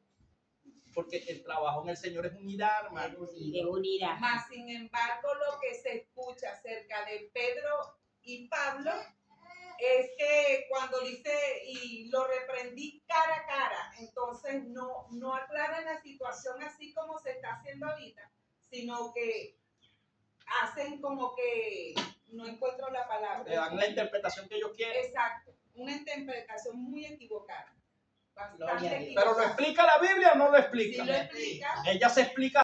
D: Porque el trabajo en el Señor es unidad, hermano.
C: De unidad.
B: Más sin embargo, lo que se escucha acerca de Pedro y Pablo es que cuando dice y lo reprendí cara a cara, entonces no aclaran la situación así como se está haciendo ahorita, sino que hacen como que no encuentro la palabra.
D: Le dan la interpretación que ellos quieren.
B: Exacto, una interpretación muy equivocada. Bastante
C: Gloria a Dios.
B: equivocada.
D: Pero ¿lo explica la Biblia o no lo explica?
B: Sí lo explica.
D: Ella se explica